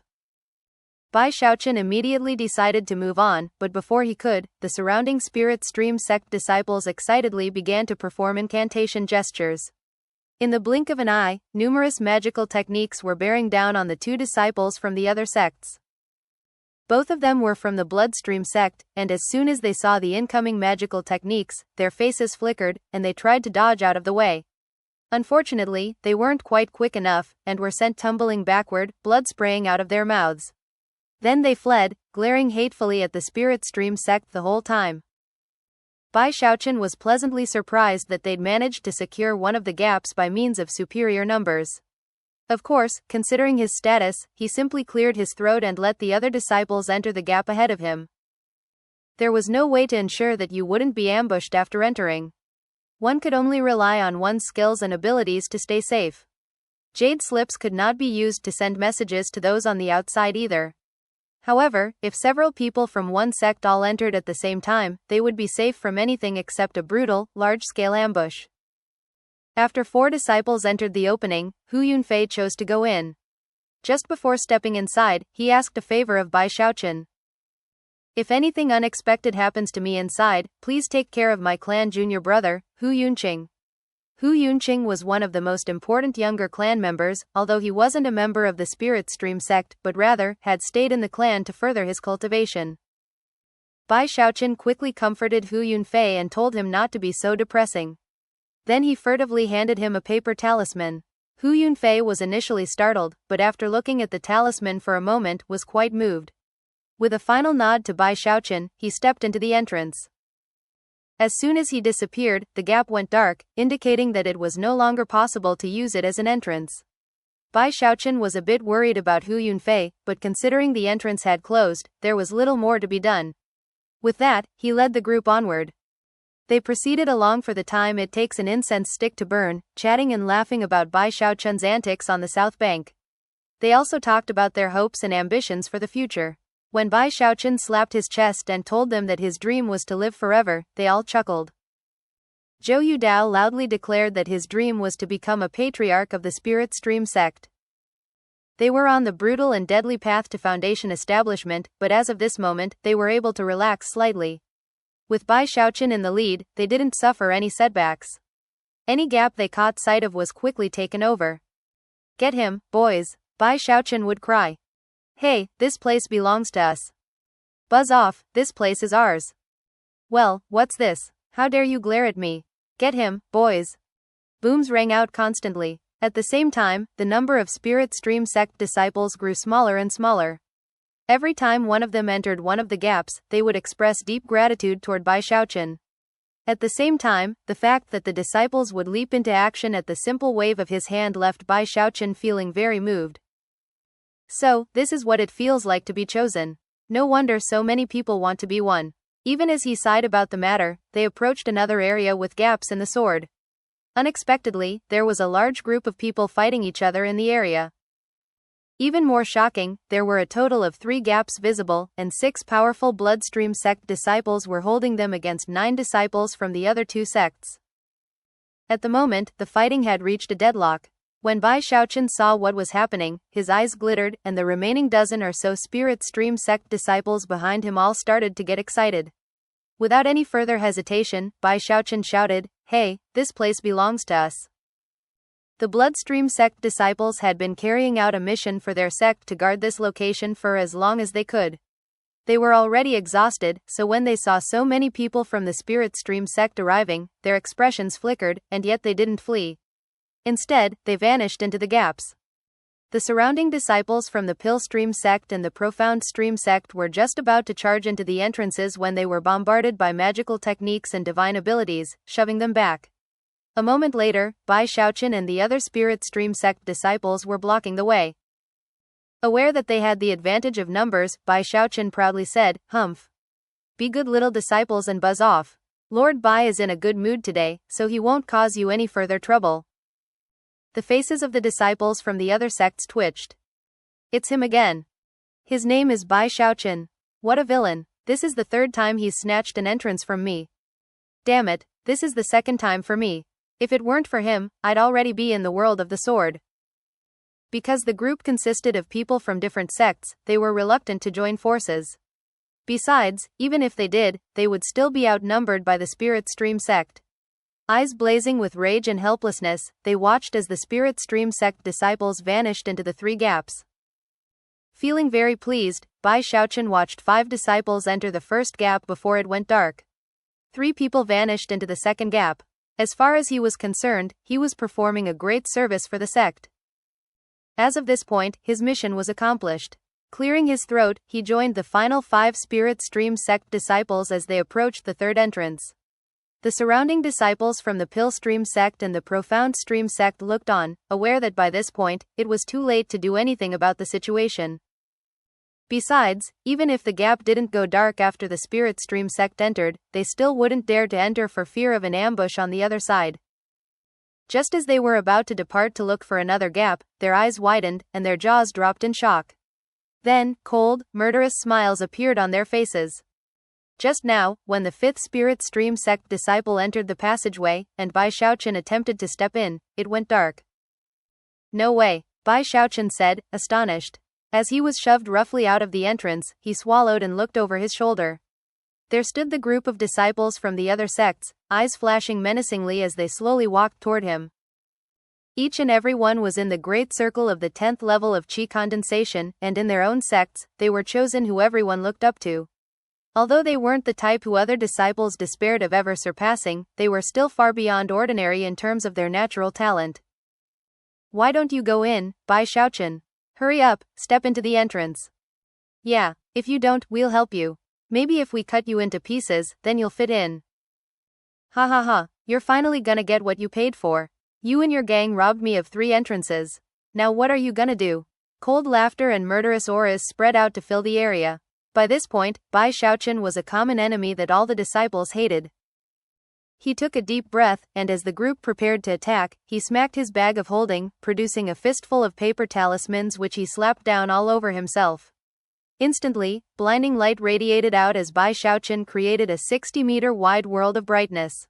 Bai Xiaochun immediately decided to move on, but before he could, the surrounding Spirit Stream sect disciples excitedly began to perform incantation gestures. In the blink of an eye, numerous magical techniques were bearing down on the 2 disciples from the other sects. Both of them were from the Bloodstream sect, and as soon as they saw the incoming magical techniques, their faces flickered, and they tried to dodge out of the way. Unfortunately, they weren't quite quick enough, and were sent tumbling backward, blood spraying out of their mouths. Then they fled, glaring hatefully at the Spirit Stream sect the whole time. Bai Xiaochun was pleasantly surprised that they'd managed to secure one of the gaps by means of superior numbers. Of course, considering his status, he simply cleared his throat and let the other disciples enter the gap ahead of him. There was no way to ensure that you wouldn't be ambushed after entering. One could only rely on one's skills and abilities to stay safe. Jade slips could not be used to send messages to those on the outside either. However, if several people from one sect all entered at the same time, they would be safe from anything except a brutal, large-scale ambush. After 4 disciples entered the opening, Hu Yunfei chose to go in. Just before stepping inside, he asked a favor of Bai Xiaochun. If anything unexpected happens to me inside, please take care of my clan junior brother, Hu Yunqing. Hu Yunqing was one of the most important younger clan members, although he wasn't a member of the Spirit Stream sect but rather had stayed in the clan to further his cultivation. Bai Xiaochun quickly comforted Hu Yunfei and told him not to be so depressing. Then he furtively handed him a paper talisman. Hu Yunfei was initially startled, but after looking at the talisman for a moment was quite moved. With a final nod to Bai Xiaochun, he stepped into the entrance. As soon as he disappeared, the gap went dark, indicating that it was no longer possible to use it as an entrance. Bai Xiaochun was a bit worried about Hu Yunfei, but considering the entrance had closed, there was little more to be done. With that, he led the group onward. They proceeded along for the time it takes an incense stick to burn, chatting and laughing about Bai Xiaochun's antics on the south bank. They also talked about their hopes and ambitions for the future. When Bai Xiaochun slapped his chest and told them that his dream was to live forever, they all chuckled. Zhou Yudao loudly declared that his dream was to become a patriarch of the Spirit Stream sect. They were on the brutal and deadly path to foundation establishment, but as of this moment, they were able to relax slightly. With Bai Xiaochun in the lead, they didn't suffer any setbacks. Any gap they caught sight of was quickly taken over. "Get him, boys," Bai Xiaochun would cry. "Hey, this place belongs to us. Buzz off, this place is ours." "Well, what's this? How dare you glare at me? Get him, boys." Booms rang out constantly. At the same time, the number of Spirit Stream sect disciples grew smaller and smaller. Every time one of them entered one of the gaps, they would express deep gratitude toward Bai Xiaochun. At the same time, the fact that the disciples would leap into action at the simple wave of his hand left Bai Xiaochun feeling very moved. So, this is what it feels like to be chosen. No wonder so many people want to be one. Even as he sighed about the matter, they approached another area with gaps in the sword. Unexpectedly, there was a large group of people fighting each other in the area. Even more shocking, there were a total of 3 gaps visible, and 6 powerful Bloodstream sect disciples were holding them against 9 disciples from the other 2 sects. At the moment, the fighting had reached a deadlock. When Bai Xiaochun saw what was happening, his eyes glittered, and the remaining dozen or so Spirit Stream sect disciples behind him all started to get excited. Without any further hesitation, Bai Xiaochun shouted, "Hey, this place belongs to us." The Bloodstream sect disciples had been carrying out a mission for their sect to guard this location for as long as they could. They were already exhausted, so when they saw so many people from the Spirit Stream sect arriving, their expressions flickered, and yet they didn't flee. Instead, they vanished into the gaps. The surrounding disciples from the Pill Stream sect and the Profound Stream sect were just about to charge into the entrances when they were bombarded by magical techniques and divine abilities, shoving them back. A moment later, Bai Xiaochun and the other Spirit Stream sect disciples were blocking the way. Aware that they had the advantage of numbers, Bai Xiaochun proudly said, "Humph. Be good little disciples and buzz off. Lord Bai is in a good mood today, so he won't cause you any further trouble." The faces of the disciples from the other sects twitched. "It's him again. His name is Bai Xiaochun. What a villain. This is the 3rd time he's snatched an entrance from me. Damn it, this is the 2nd time for me. If it weren't for him, I'd already be in the world of the sword." Because the group consisted of people from different sects, they were reluctant to join forces. Besides, even if they did, they would still be outnumbered by the Spirit Stream sect. Eyes blazing with rage and helplessness, they watched as the Spirit Stream sect disciples vanished into the 3 gaps. Feeling very pleased, Bai Xiaochun watched 5 disciples enter the first gap before it went dark. 3 people vanished into the second gap. As far as he was concerned, he was performing a great service for the sect. As of this point, his mission was accomplished. Clearing his throat, he joined the final 5 Spirit Stream sect disciples as they approached the 3rd entrance. The surrounding disciples from the Pill Stream sect and the Profound Stream sect looked on, aware that by this point, it was too late to do anything about the situation. Besides, even if the gap didn't go dark after the Spirit Stream sect entered, they still wouldn't dare to enter for fear of an ambush on the other side. Just as they were about to depart to look for another gap, their eyes widened, and their jaws dropped in shock. Then, cold, murderous smiles appeared on their faces. Just now, when the fifth spirit stream sect disciple entered the passageway, and Bai Xiaochun attempted to step in, it went dark. "No way," Bai Xiaochun said, astonished. As he was shoved roughly out of the entrance, he swallowed and looked over his shoulder. There stood the group of disciples from the other sects, eyes flashing menacingly as they slowly walked toward him. Each and every one was in the great circle of the 10th level of Qi condensation, and in their own sects, they were chosen who everyone looked up to. Although they weren't the type who other disciples despaired of ever surpassing, they were still far beyond ordinary in terms of their natural talent. "Why don't you go in, Bai Xiaochun? Hurry up, step into the entrance." "Yeah, if you don't, we'll help you. Maybe if we cut you into pieces, then you'll fit in." "Ha ha ha, you're finally gonna get what you paid for. You and your gang robbed me of 3 entrances. Now what are you gonna do?" Cold laughter and murderous auras spread out to fill the area. By this point, Bai Xiaochun was a common enemy that all the disciples hated. He took a deep breath, and as the group prepared to attack, he smacked his bag of holding, producing a fistful of paper talismans which he slapped down all over himself. Instantly, blinding light radiated out as Bai Xiaochun created a 60-meter wide world of brightness.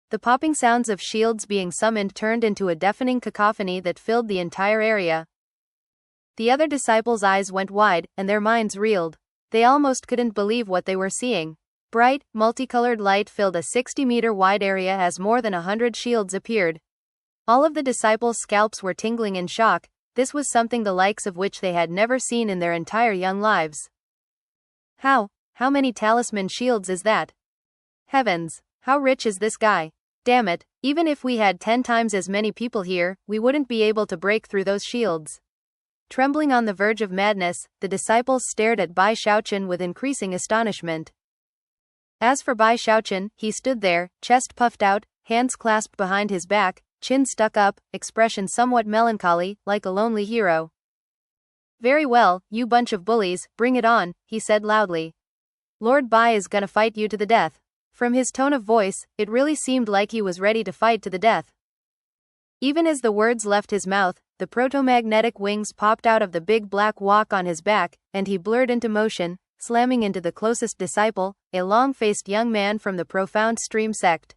The popping sounds of shields being summoned turned into a deafening cacophony that filled the entire area. The other disciples' eyes went wide, and their minds reeled. They almost couldn't believe what they were seeing. Bright, multicolored light filled a 60-meter wide area as more than 100 shields appeared. All of the disciples' scalps were tingling in shock. This was something the likes of which they had never seen in their entire young lives. How many talisman shields is that? Heavens, how rich is this guy? Damn it, even if we had 10 times as many people here, we wouldn't be able to break through those shields. Trembling on the verge of madness, the disciples stared at Bai Xiaochun with increasing astonishment. As for Bai Xiaochun, he stood there, chest puffed out, hands clasped behind his back, chin stuck up, expression somewhat melancholy, like a lonely hero. "Very well, you bunch of bullies, bring it on," he said loudly. "Lord Bai is gonna fight you to the death." From his tone of voice, it really seemed like he was ready to fight to the death. Even as the words left his mouth, the protomagnetic wings popped out of the big black walk on his back, and he blurred into motion, slamming into the closest disciple, a long-faced young man from the profound stream sect.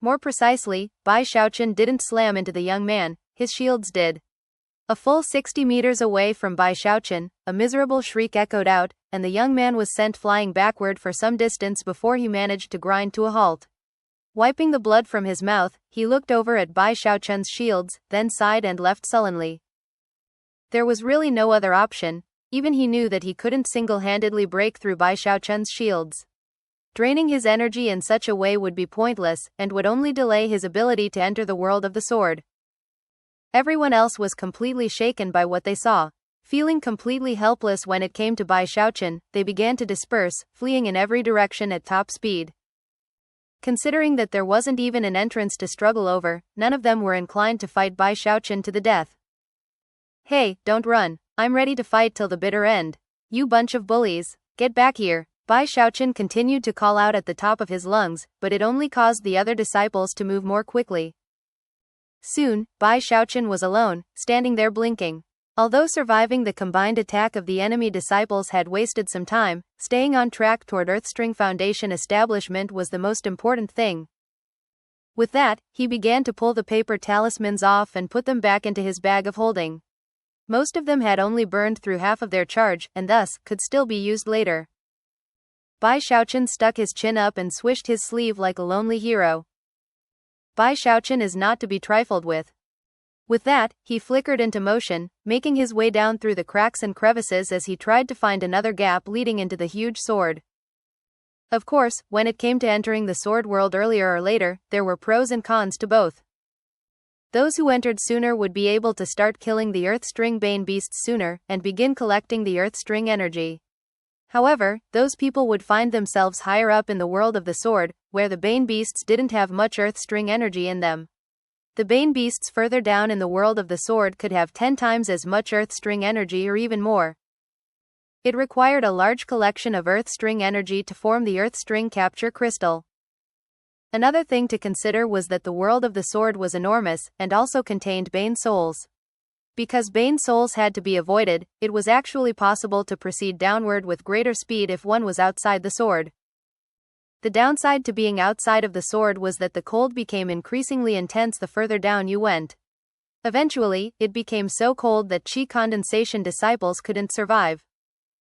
More precisely, Bai Xiaochun didn't slam into the young man, his shields did. A full 60 meters away from Bai Xiaochun, a miserable shriek echoed out, and the young man was sent flying backward for some distance before he managed to grind to a halt. Wiping the blood from his mouth, he looked over at Bai Xiaochun's shields, then sighed and left sullenly. There was really no other option. Even he knew that he couldn't single-handedly break through Bai Xiaochun's shields. Draining his energy in such a way would be pointless, and would only delay his ability to enter the world of the sword. Everyone else was completely shaken by what they saw. Feeling completely helpless when it came to Bai Xiaochun, they began to disperse, fleeing in every direction at top speed. Considering that there wasn't even an entrance to struggle over, none of them were inclined to fight Bai Xiaochun to the death. "Hey, don't run. I'm ready to fight till the bitter end. You bunch of bullies, get back here." Bai Xiaochun continued to call out at the top of his lungs, but it only caused the other disciples to move more quickly. Soon, Bai Xiaochun was alone, standing there blinking. Although surviving the combined attack of the enemy disciples had wasted some time, staying on track toward Earthstring Foundation establishment was the most important thing. With that, he began to pull the paper talismans off and put them back into his bag of holding. Most of them had only burned through half of their charge, and thus, could still be used later. Bai Xiaochun stuck his chin up and swished his sleeve like a lonely hero. Bai Xiaochun is not to be trifled with. With that, he flickered into motion, making his way down through the cracks and crevices as he tried to find another gap leading into the huge sword. Of course, when it came to entering the sword world earlier or later, there were pros and cons to both. Those who entered sooner would be able to start killing the Earth String Bane beasts sooner, and begin collecting the Earth String energy. However, those people would find themselves higher up in the world of the sword, where the Bane beasts didn't have much Earth String energy in them. The Bane beasts further down in the world of the sword could have 10 times as much Earth String energy or even more. It required a large collection of Earth String energy to form the Earth String Capture Crystal. Another thing to consider was that the world of the sword was enormous, and also contained Bane souls. Because Bane souls had to be avoided, it was actually possible to proceed downward with greater speed if one was outside the sword. The downside to being outside of the sword was that the cold became increasingly intense the further down you went. Eventually, it became so cold that chi condensation disciples couldn't survive.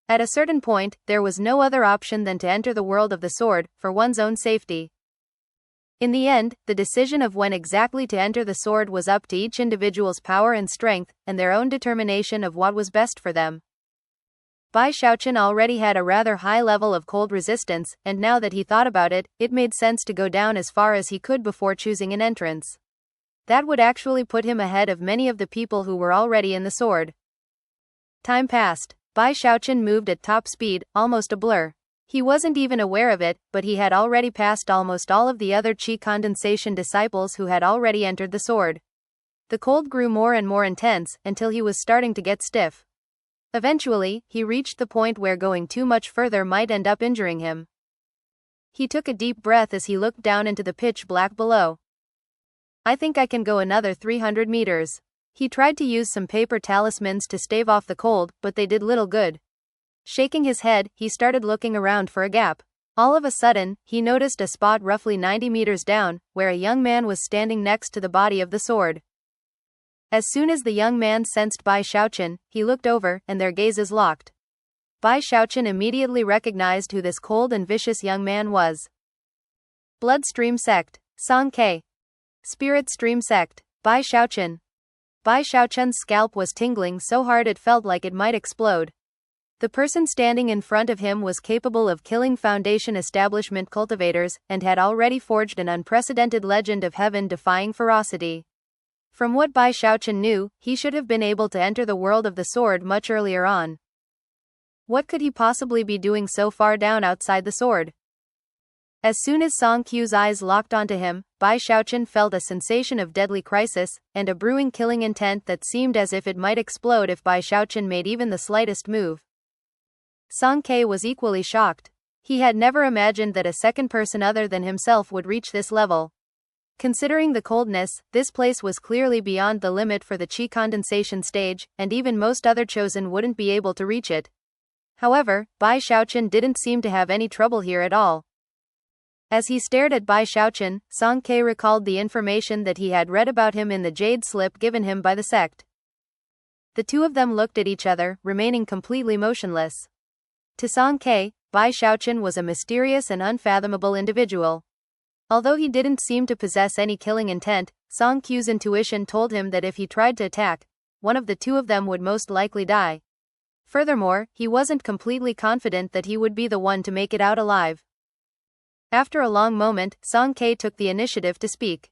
At a certain point, there was no other option than to enter the world of the sword, for one's own safety. In the end, the decision of when exactly to enter the sword was up to each individual's power and strength, and their own determination of what was best for them. Bai Xiaochun already had a rather high level of cold resistance, and now that he thought about it, it made sense to go down as far as he could before choosing an entrance. That would actually put him ahead of many of the people who were already in the sword. Time passed. Bai Xiaochun moved at top speed, almost a blur. He wasn't even aware of it, but he had already passed almost all of the other chi condensation disciples who had already entered the sword. The cold grew more and more intense, until he was starting to get stiff. Eventually, he reached the point where going too much further might end up injuring him. He took a deep breath as he looked down into the pitch black below. I think I can go another 300 meters. He tried to use some paper talismans to stave off the cold, but they did little good. Shaking his head, he started looking around for a gap. All of a sudden, he noticed a spot roughly 90 meters down, where a young man was standing next to the body of the sword. As soon as the young man sensed Bai Xiaochun, he looked over, and their gazes locked. Bai Xiaochun immediately recognized who this cold and vicious young man was. Bloodstream Sect. Song Ke. Spirit Stream Sect. Bai Xiaochun. Bai Xiaochun's scalp was tingling so hard it felt like it might explode. The person standing in front of him was capable of killing Foundation establishment cultivators, and had already forged an unprecedented legend of heaven-defying ferocity. From what Bai Xiaochun knew, he should have been able to enter the world of the sword much earlier on. What could he possibly be doing so far down outside the sword? As soon as Song Q's eyes locked onto him, Bai Xiaochun felt a sensation of deadly crisis, and a brewing killing intent that seemed as if it might explode if Bai Xiaochun made even the slightest move. Song Ke was equally shocked. He had never imagined that a second person other than himself would reach this level. Considering the coldness, this place was clearly beyond the limit for the chi condensation stage, and even most other chosen wouldn't be able to reach it. However, Bai Xiaochun didn't seem to have any trouble here at all. As he stared at Bai Xiaochun, Song Ke recalled the information that he had read about him in the jade slip given him by the sect. The two of them looked at each other, remaining completely motionless. To Song Ke, Bai Xiaochun was a mysterious and unfathomable individual. Although he didn't seem to possess any killing intent, Song Q's intuition told him that if he tried to attack, one of the two of them would most likely die. Furthermore, he wasn't completely confident that he would be the one to make it out alive. After a long moment, Song Ke took the initiative to speak.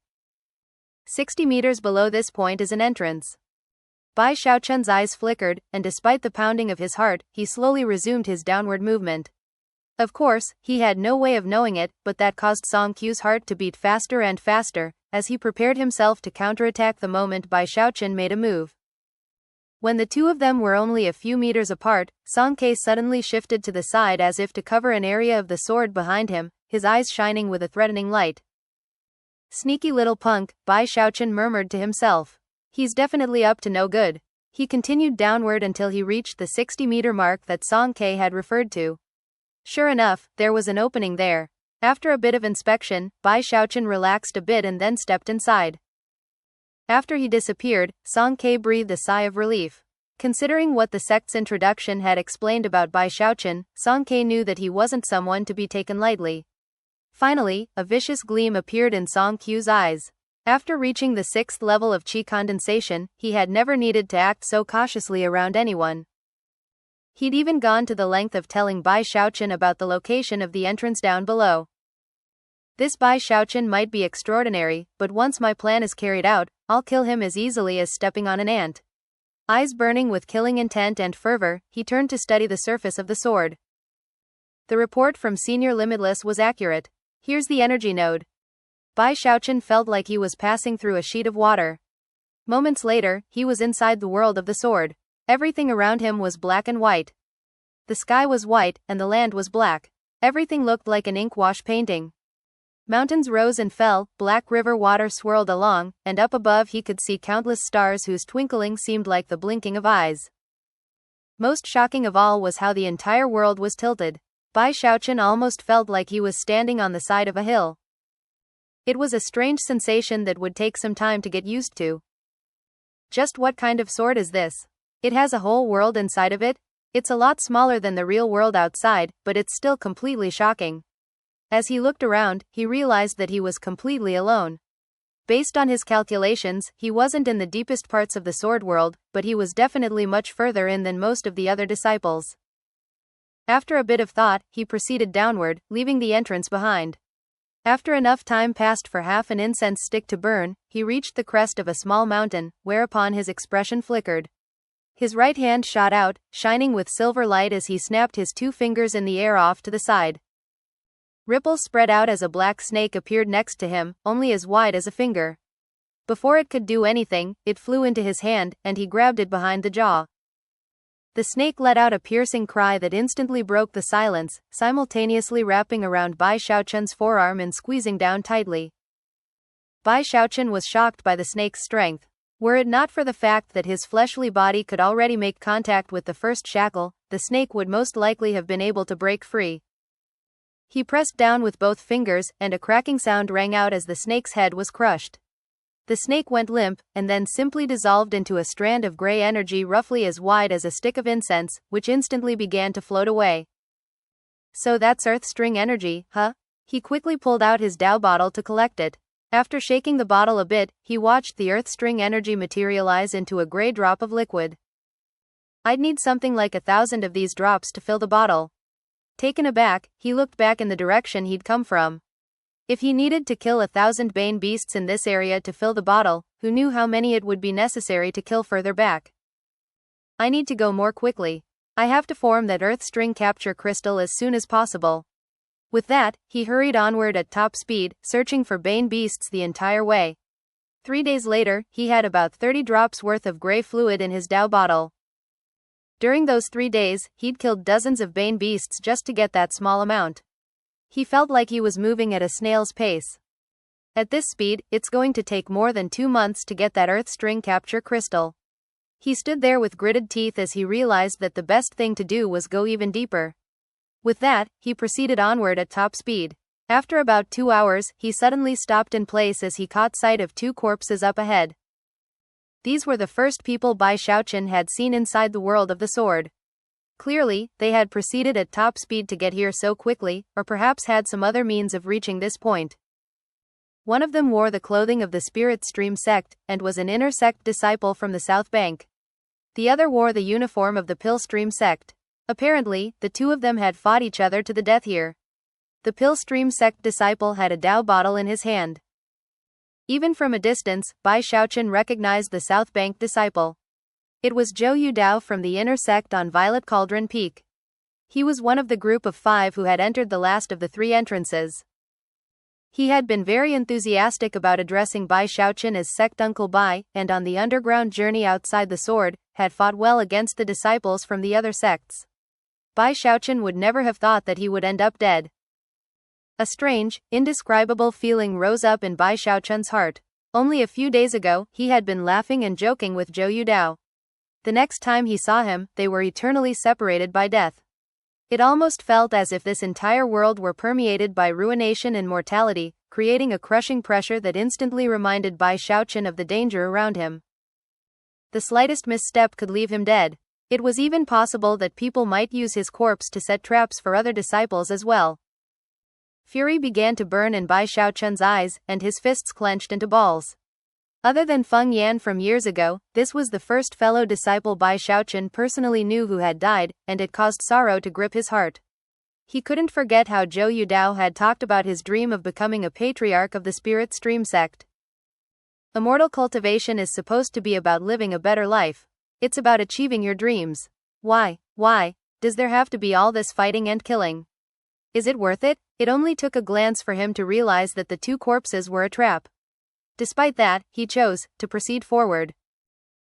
60 meters below this point is an entrance. Bai Xiaochun's eyes flickered, and despite the pounding of his heart, he slowly resumed his downward movement. Of course, he had no way of knowing it, but that caused Song Q's heart to beat faster and faster, as he prepared himself to counterattack the moment Bai Xiaochun made a move. When the two of them were only a few meters apart, Song Ke suddenly shifted to the side as if to cover an area of the sword behind him, his eyes shining with a threatening light. Sneaky little punk, Bai Xiaochun murmured to himself. He's definitely up to no good. He continued downward until he reached the 60-meter mark that Song Ke had referred to. Sure enough, there was an opening there. After a bit of inspection, Bai Xiaochun relaxed a bit and then stepped inside. After he disappeared, Song Ke breathed a sigh of relief. Considering what the sect's introduction had explained about Bai Xiaochun, Song Ke knew that he wasn't someone to be taken lightly. Finally, a vicious gleam appeared in Song Q's eyes. After reaching the 6th level of chi condensation, he had never needed to act so cautiously around anyone. He'd even gone to the length of telling Bai Xiaochun about the location of the entrance down below. This Bai Xiaochun might be extraordinary, but once my plan is carried out, I'll kill him as easily as stepping on an ant. Eyes burning with killing intent and fervor, he turned to study the surface of the sword. The report from Senior Limitless was accurate. Here's the energy node. Bai Xiaochun felt like he was passing through a sheet of water. Moments later, he was inside the world of the sword. Everything around him was black and white. The sky was white, and the land was black. Everything looked like an ink wash painting. Mountains rose and fell, black river water swirled along, and up above he could see countless stars whose twinkling seemed like the blinking of eyes. Most shocking of all was how the entire world was tilted. Bai Xiaochun almost felt like he was standing on the side of a hill. It was a strange sensation that would take some time to get used to. Just what kind of sword is this? It has a whole world inside of it? It's a lot smaller than the real world outside, but it's still completely shocking. As he looked around, he realized that he was completely alone. Based on his calculations, he wasn't in the deepest parts of the sword world, but he was definitely much further in than most of the other disciples. After a bit of thought, he proceeded downward, leaving the entrance behind. After enough time passed for half an incense stick to burn, he reached the crest of a small mountain, whereupon his expression flickered. His right hand shot out, shining with silver light as he snapped his 2 fingers in the air off to the side. Ripples spread out as a black snake appeared next to him, only as wide as a finger. Before it could do anything, it flew into his hand, and he grabbed it behind the jaw. The snake let out a piercing cry that instantly broke the silence, simultaneously wrapping around Bai Xiaochun's forearm and squeezing down tightly. Bai Xiaochun was shocked by the snake's strength. Were it not for the fact that his fleshly body could already make contact with the first shackle, the snake would most likely have been able to break free. He pressed down with both fingers, and a cracking sound rang out as the snake's head was crushed. The snake went limp, and then simply dissolved into a strand of gray energy roughly as wide as a stick of incense, which instantly began to float away. So that's earth string energy, huh? He quickly pulled out his Dao bottle to collect it. After shaking the bottle a bit, he watched the earth string energy materialize into a gray drop of liquid. I'd need something like 1,000 of these drops to fill the bottle. Taken aback, he looked back in the direction he'd come from. If he needed to kill 1,000 Bane beasts in this area to fill the bottle, who knew how many it would be necessary to kill further back? I need to go more quickly. I have to form that earth string capture crystal as soon as possible. With that, he hurried onward at top speed, searching for Bane beasts the entire way. 3 days later, he had about 30 drops worth of gray fluid in his Dao bottle. During those 3 days, he'd killed dozens of Bane beasts just to get that small amount. He felt like he was moving at a snail's pace. At this speed, it's going to take more than 2 months to get that earth string capture crystal. He stood there with gritted teeth as he realized that the best thing to do was go even deeper. With that, he proceeded onward at top speed. After about 2 hours, he suddenly stopped in place as he caught sight of 2 corpses up ahead. These were the first people Bai Xiaochun had seen inside the world of the sword. Clearly, they had proceeded at top speed to get here so quickly, or perhaps had some other means of reaching this point. One of them wore the clothing of the Spirit Stream sect, and was an inner sect disciple from the South Bank. The other wore the uniform of the Pill Stream sect. Apparently, the 2 of them had fought each other to the death here. The Pill Stream sect disciple had a Dao bottle in his hand. Even from a distance, Bai Xiaochun recognized the South Bank disciple. It was Zhou Yudao from the inner sect on Violet Cauldron Peak. He was one of the group of 5 who had entered the last of the 3 entrances. He had been very enthusiastic about addressing Bai Xiaochun as Sect Uncle Bai, and on the underground journey outside the sword, had fought well against the disciples from the other sects. Bai Xiaochun would never have thought that he would end up dead. A strange, indescribable feeling rose up in Bai Xiaochun's heart. Only a few days ago, he had been laughing and joking with Zhou Yudao. The next time he saw him, they were eternally separated by death. It almost felt as if this entire world were permeated by ruination and mortality, creating a crushing pressure that instantly reminded Bai Xiaochun of the danger around him. The slightest misstep could leave him dead. It was even possible that people might use his corpse to set traps for other disciples as well. Fury began to burn in Bai Xiaochun's eyes, and his fists clenched into balls. Other than Feng Yan from years ago, this was the first fellow disciple Bai Xiaochun personally knew who had died, and it caused sorrow to grip his heart. He couldn't forget how Zhou Yudao had talked about his dream of becoming a patriarch of the Spirit Stream sect. Immortal cultivation is supposed to be about living a better life. It's about achieving your dreams. Why does there have to be all this fighting and killing? Is it worth it? It only took a glance for him to realize that the 2 corpses were a trap. Despite that, he chose to proceed forward.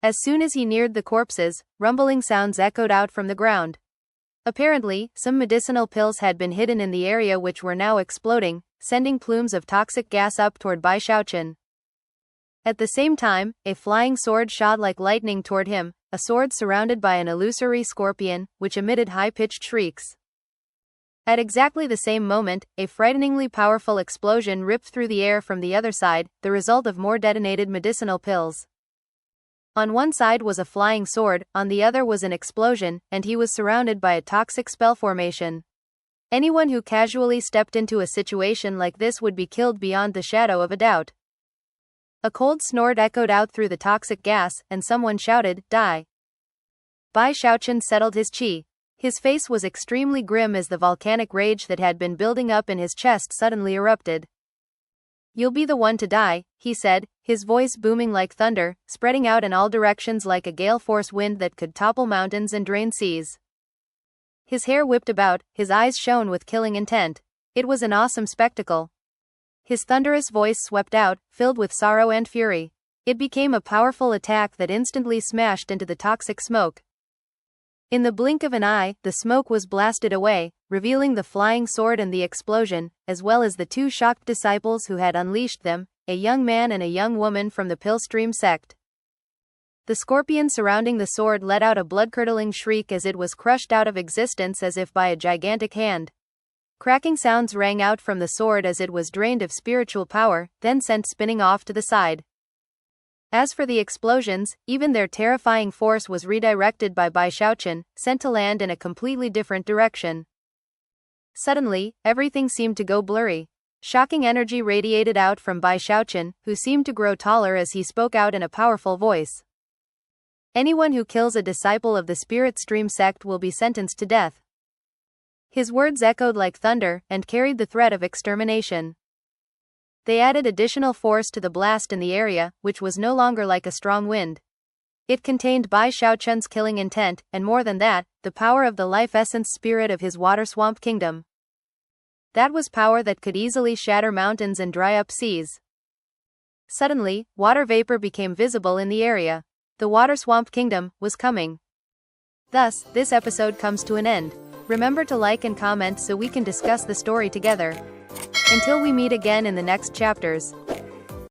As soon as he neared the corpses, rumbling sounds echoed out from the ground. Apparently, some medicinal pills had been hidden in the area which were now exploding, sending plumes of toxic gas up toward Bai Xiaochun. At the same time, a flying sword shot like lightning toward him, a sword surrounded by an illusory scorpion, which emitted high-pitched shrieks. At exactly the same moment, a frighteningly powerful explosion ripped through the air from the other side, the result of more detonated medicinal pills. On one side was a flying sword, on the other was an explosion, and he was surrounded by a toxic spell formation. Anyone who casually stepped into a situation like this would be killed beyond the shadow of a doubt. A cold snort echoed out through the toxic gas, and someone shouted, "Die!" Bai Xiaochun settled his qi. His face was extremely grim as the volcanic rage that had been building up in his chest suddenly erupted. "You'll be the one to die," he said, his voice booming like thunder, spreading out in all directions like a gale-force wind that could topple mountains and drain seas. His hair whipped about, his eyes shone with killing intent. It was an awesome spectacle. His thunderous voice swept out, filled with sorrow and fury. It became a powerful attack that instantly smashed into the toxic smoke. In the blink of an eye, the smoke was blasted away, revealing the flying sword and the explosion, as well as the two shocked disciples who had unleashed them, a young man and a young woman from the Pillstream sect. The scorpion surrounding the sword let out a blood-curdling shriek as it was crushed out of existence as if by a gigantic hand. Cracking sounds rang out from the sword as it was drained of spiritual power, then sent spinning off to the side. As for the explosions, even their terrifying force was redirected by Bai Xiaochun, sent to land in a completely different direction. Suddenly, everything seemed to go blurry. Shocking energy radiated out from Bai Xiaochun, who seemed to grow taller as he spoke out in a powerful voice. "Anyone who kills a disciple of the Spirit Stream sect will be sentenced to death." His words echoed like thunder, and carried the threat of extermination. They added additional force to the blast in the area, which was no longer like a strong wind. It contained Bai Xiaochun's killing intent, and more than that, the power of the life essence spirit of his water swamp kingdom. That was power that could easily shatter mountains and dry up seas. Suddenly, water vapor became visible in the area. The water swamp kingdom was coming. Thus, this episode comes to an end. Remember to like and comment so we can discuss the story together. Until we meet again in the next chapters.